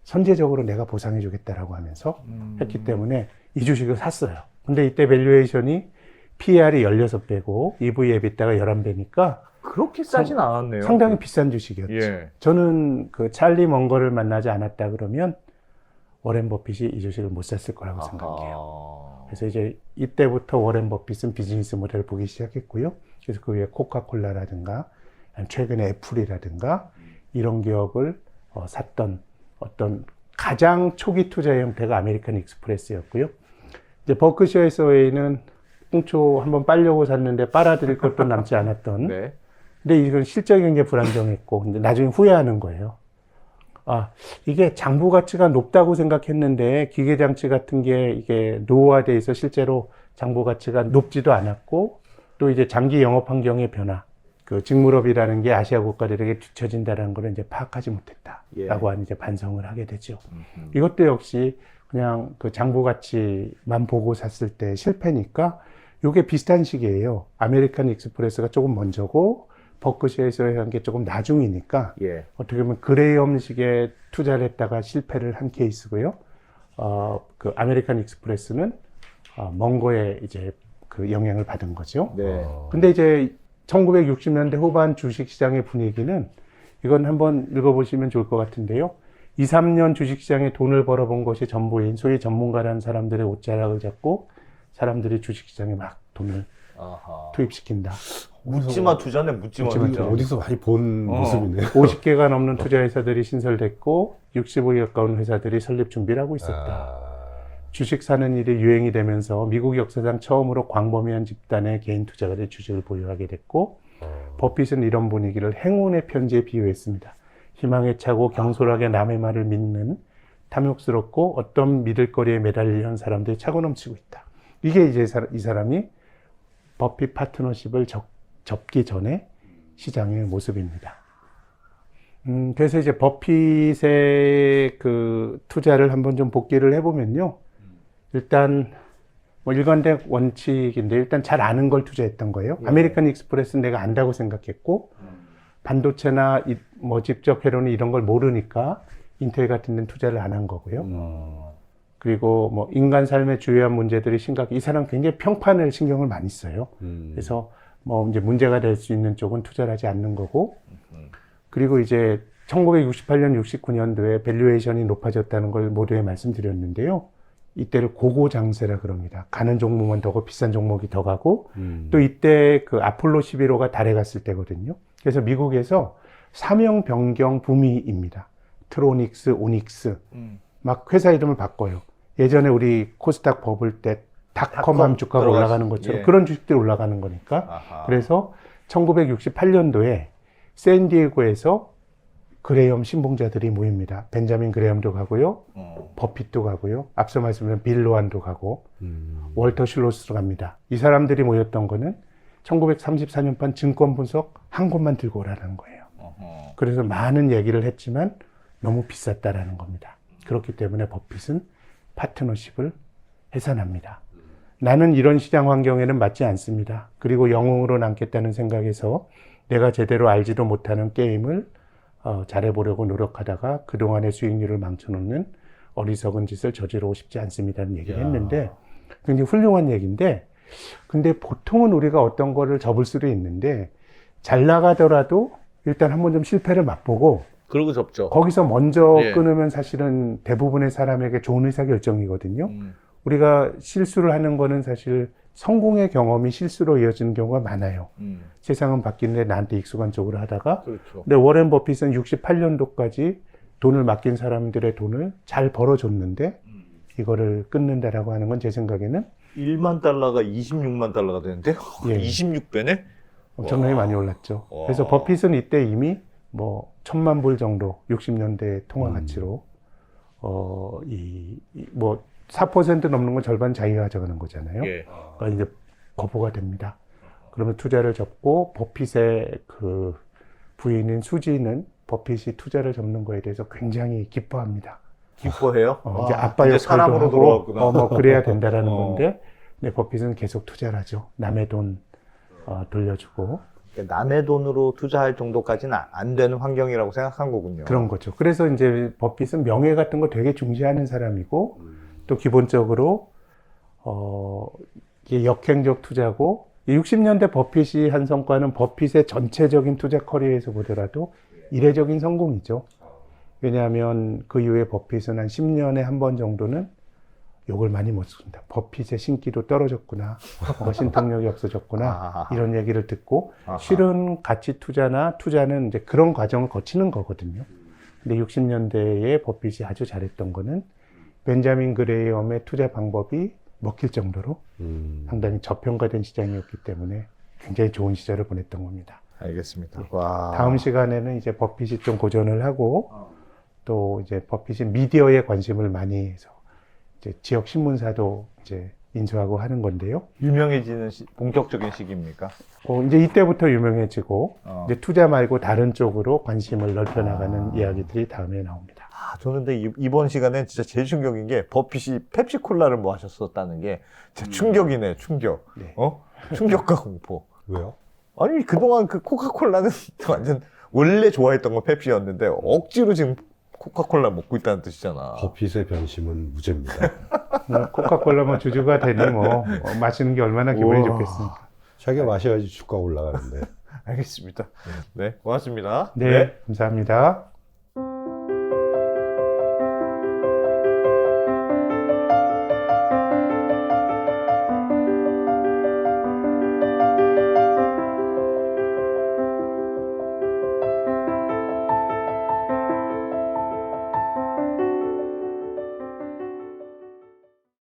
선제적으로 내가 보상해 주겠다라고 하면서 했기 때문에 이 주식을 샀어요. 근데 이때 밸류에이션이 PER이 16배고 EV 에비타가 11배니까 그렇게 싸진 않았네요. 상당히 비싼 주식이었죠. 예. 저는 그 찰리 먼거를 만나지 않았다 그러면 워렌 버핏이 이 주식을 못 샀을 거라고 생각해요. 그래서 이제 이때부터 워렌 버핏은 비즈니스 모델을 보기 시작했고요. 그래서 그 위에 코카콜라라든가 최근에 애플이라든가 이런 기업을 샀던 어떤 가장 초기 투자 형태가 아메리칸 익스프레스였고요. 이제 버크셔 해서웨이는 꽁초 한번 빨려고 샀는데 빨아들일 것도 남지 않았던. 네. 근데 이건 실적 경제 불안정했고, 근데 나중에 후회하는 거예요. 이게 장부 가치가 높다고 생각했는데 기계 장치 같은 게 이게 노후화돼 있어 실제로 장부 가치가 높지도 않았고, 또 이제 장기 영업 환경의 변화, 그 직물업이라는 게 아시아 국가들에게 뒤처진다는 걸 이제 파악하지 못했다라고 하는 이제 반성을 하게 되죠. 이것도 역시 그냥 그 장부 가치만 보고 샀을 때 실패니까 요게 비슷한 시기예요. 아메리칸 익스프레스가 조금 먼저고 버크셔에서 한 게 조금 나중이니까 예. 어떻게 보면 그레이엄식에 투자를 했다가 실패를 한 케이스고요. 그 아메리칸 익스프레스는 먼거에 이제 그 영향을 받은 거죠. 네. 근데 이제 1960년대 후반 주식시장의 분위기는 이건 한번 읽어보시면 좋을 것 같은데요. 2, 3년 주식시장에 돈을 벌어본 것이 전부인 소위 전문가라는 사람들의 옷자락을 잡고 사람들이 주식시장에 막 돈을 아하. 투입시킨다. 묻지마 투자네, 묻지마 투자. 어디서 많이 본 모습이네요. 50개가 넘는 투자회사들이 신설됐고 60에 가까운 회사들이 설립 준비를 하고 있었다. 주식 사는 일이 유행이 되면서 미국 역사상 처음으로 광범위한 집단의 개인 투자가들 주식을 보유하게 됐고 버핏은 이런 분위기를 행운의 편지에 비유했습니다. 희망에 차고 경솔하게 남의 말을 믿는 탐욕스럽고 어떤 믿을 거리에 매달리는 사람들이 차고 넘치고 있다. 이게 이제 이 사람이 버핏 파트너십을 접기 전에 시장의 모습입니다. 그래서 이제 버핏의 그 투자를 한번 좀 복기를 해보면요. 일단 뭐 일관된 원칙인데 일단 잘 아는 걸 투자했던 거예요. 아메리칸 익스프레스는 내가 안다고 생각했고 반도체나 뭐 직접 회로는 이런 걸 모르니까 인텔 같은 데는 투자를 안 한 거고요. 그리고 뭐 인간 삶의 주요한 문제들이 심각해. 이 사람 굉장히 평판을 신경을 많이 써요. 그래서 뭐 이제 문제가 될 수 있는 쪽은 투자를 하지 않는 거고. 그리고 이제 1968년, 69년도에 밸류에이션이 높아졌다는 걸 모두에 말씀드렸는데요. 이때를 고고장세라 그럽니다. 가는 종목만 더 비싼 종목이 더 가고 또 이때 그 아폴로 11호가 달에 갔을 때거든요. 그래서 미국에서 사명 변경 붐이입니다. 트로닉스, 오닉스 막 회사 이름을 바꿔요. 예전에 우리 코스닥 버블 때 닷컴 함 주가가 올라가는 것처럼 그런 주식들이 올라가는 거니까. 아하. 그래서 1968년도에 샌디에고에서 그레이엄 신봉자들이 모입니다. 벤자민 그레이엄도 가고요. 버핏도 가고요. 앞서 말씀드린 빌 로안도 가고 월터 실로스도 갑니다. 이 사람들이 모였던 거는 1934년판 증권 분석 한 곳만 들고 오라는 거예요. 그래서 많은 얘기를 했지만 너무 비쌌다라는 겁니다. 그렇기 때문에 버핏은 파트너십을 해산합니다. 나는 이런 시장 환경에는 맞지 않습니다. 그리고 영웅으로 남겠다는 생각에서 내가 제대로 알지도 못하는 게임을 잘해보려고 노력하다가 그동안의 수익률을 망쳐놓는 어리석은 짓을 저지르고 싶지 않습니다는 얘기를 했는데 굉장히 훌륭한 얘기인데 근데 보통은 우리가 어떤 거를 접을 수도 있는데 잘 나가더라도 일단 한번 좀 실패를 맛보고 그러고 접죠. 거기서 먼저 예. 끊으면 사실은 대부분의 사람에게 좋은 의사결정이거든요. 우리가 실수를 하는 거는 사실 성공의 경험이 실수로 이어지는 경우가 많아요. 세상은 바뀌는데 나한테 익숙한 쪽으로 하다가 그렇죠. 근데 워렌 버핏은 68년도까지 돈을 맡긴 사람들의 돈을 잘 벌어줬는데 이거를 끊는다라고 하는 건 제 생각에는 1만 달러가 26만 달러가 되는데 예. 26배네? 엄청나게 와. 많이 올랐죠. 와. 그래서 버핏은 이때 이미 뭐 1,000만 불 정도 60년대 통화 가치로 뭐 4% 넘는 건 절반 자기가 가져가는 거잖아요. 예. 그러니까 이제 거부가 됩니다. 그러면 투자를 접고 버핏의 그 부인인 수지는 버핏이 투자를 접는 거에 대해서 굉장히 기뻐합니다. 기뻐해요? 이제 와, 아빠 이제 역할도 사람으로 하고 돌아왔구나. 뭐 그래야 된다라는 어. 건데 네, 버핏은 계속 투자를 하죠. 남의 돈 돌려주고 남의 돈으로 투자할 정도까지는 안 되는 환경이라고 생각한 거군요. 그런 거죠. 그래서 이제 버핏은 명예 같은 거 되게 중시하는 사람이고 또 기본적으로 이게 역행적 투자고 60년대 버핏이 한 성과는 버핏의 전체적인 투자 커리어에서 보더라도 이례적인 성공이죠. 왜냐하면 그 이후에 버핏은 한 10년에 한 번 정도는 욕을 많이 못 씁니다. 버핏의 신기도 떨어졌구나, 신통력이 없어졌구나 아하하. 이런 얘기를 듣고 아하. 실은 가치 투자는 이제 그런 과정을 거치는 거거든요. 근데 60년대에 버핏이 아주 잘했던 거는 벤자민 그레이엄의 투자 방법이 먹힐 정도로 상당히 저평가된 시장이었기 때문에 굉장히 좋은 시절을 보냈던 겁니다. 알겠습니다. 와. 다음 시간에는 이제 버핏이 좀 고전을 하고 또 이제 버핏이 미디어에 관심을 많이 해서 이제 지역 신문사도 이제 인수하고 하는 건데요. 유명해지는 본격적인 시기입니까? 이제 이때부터 유명해지고 어. 이제 투자 말고 다른 쪽으로 관심을 넓혀나가는 이야기들이 다음에 나옵니다. 저는 근데 이번 시간에 진짜 제일 충격인 게 버핏이 펩시콜라를 뭐 하셨었다는 게 진짜 충격이네, 충격. 네. 충격과 공포. 왜요? 아니, 그동안 그 코카콜라는 완전 원래 좋아했던 건 펩시였는데 억지로 지금 코카콜라 먹고 있다는 뜻이잖아. 버핏의 변심은 무죄입니다. 코카콜라 뭐 주주가 되니 마시는 게 얼마나 기분이 우와. 좋겠습니까? 자기가 마셔야지 주가 올라가는데. 알겠습니다. 네, 고맙습니다. 네. 감사합니다.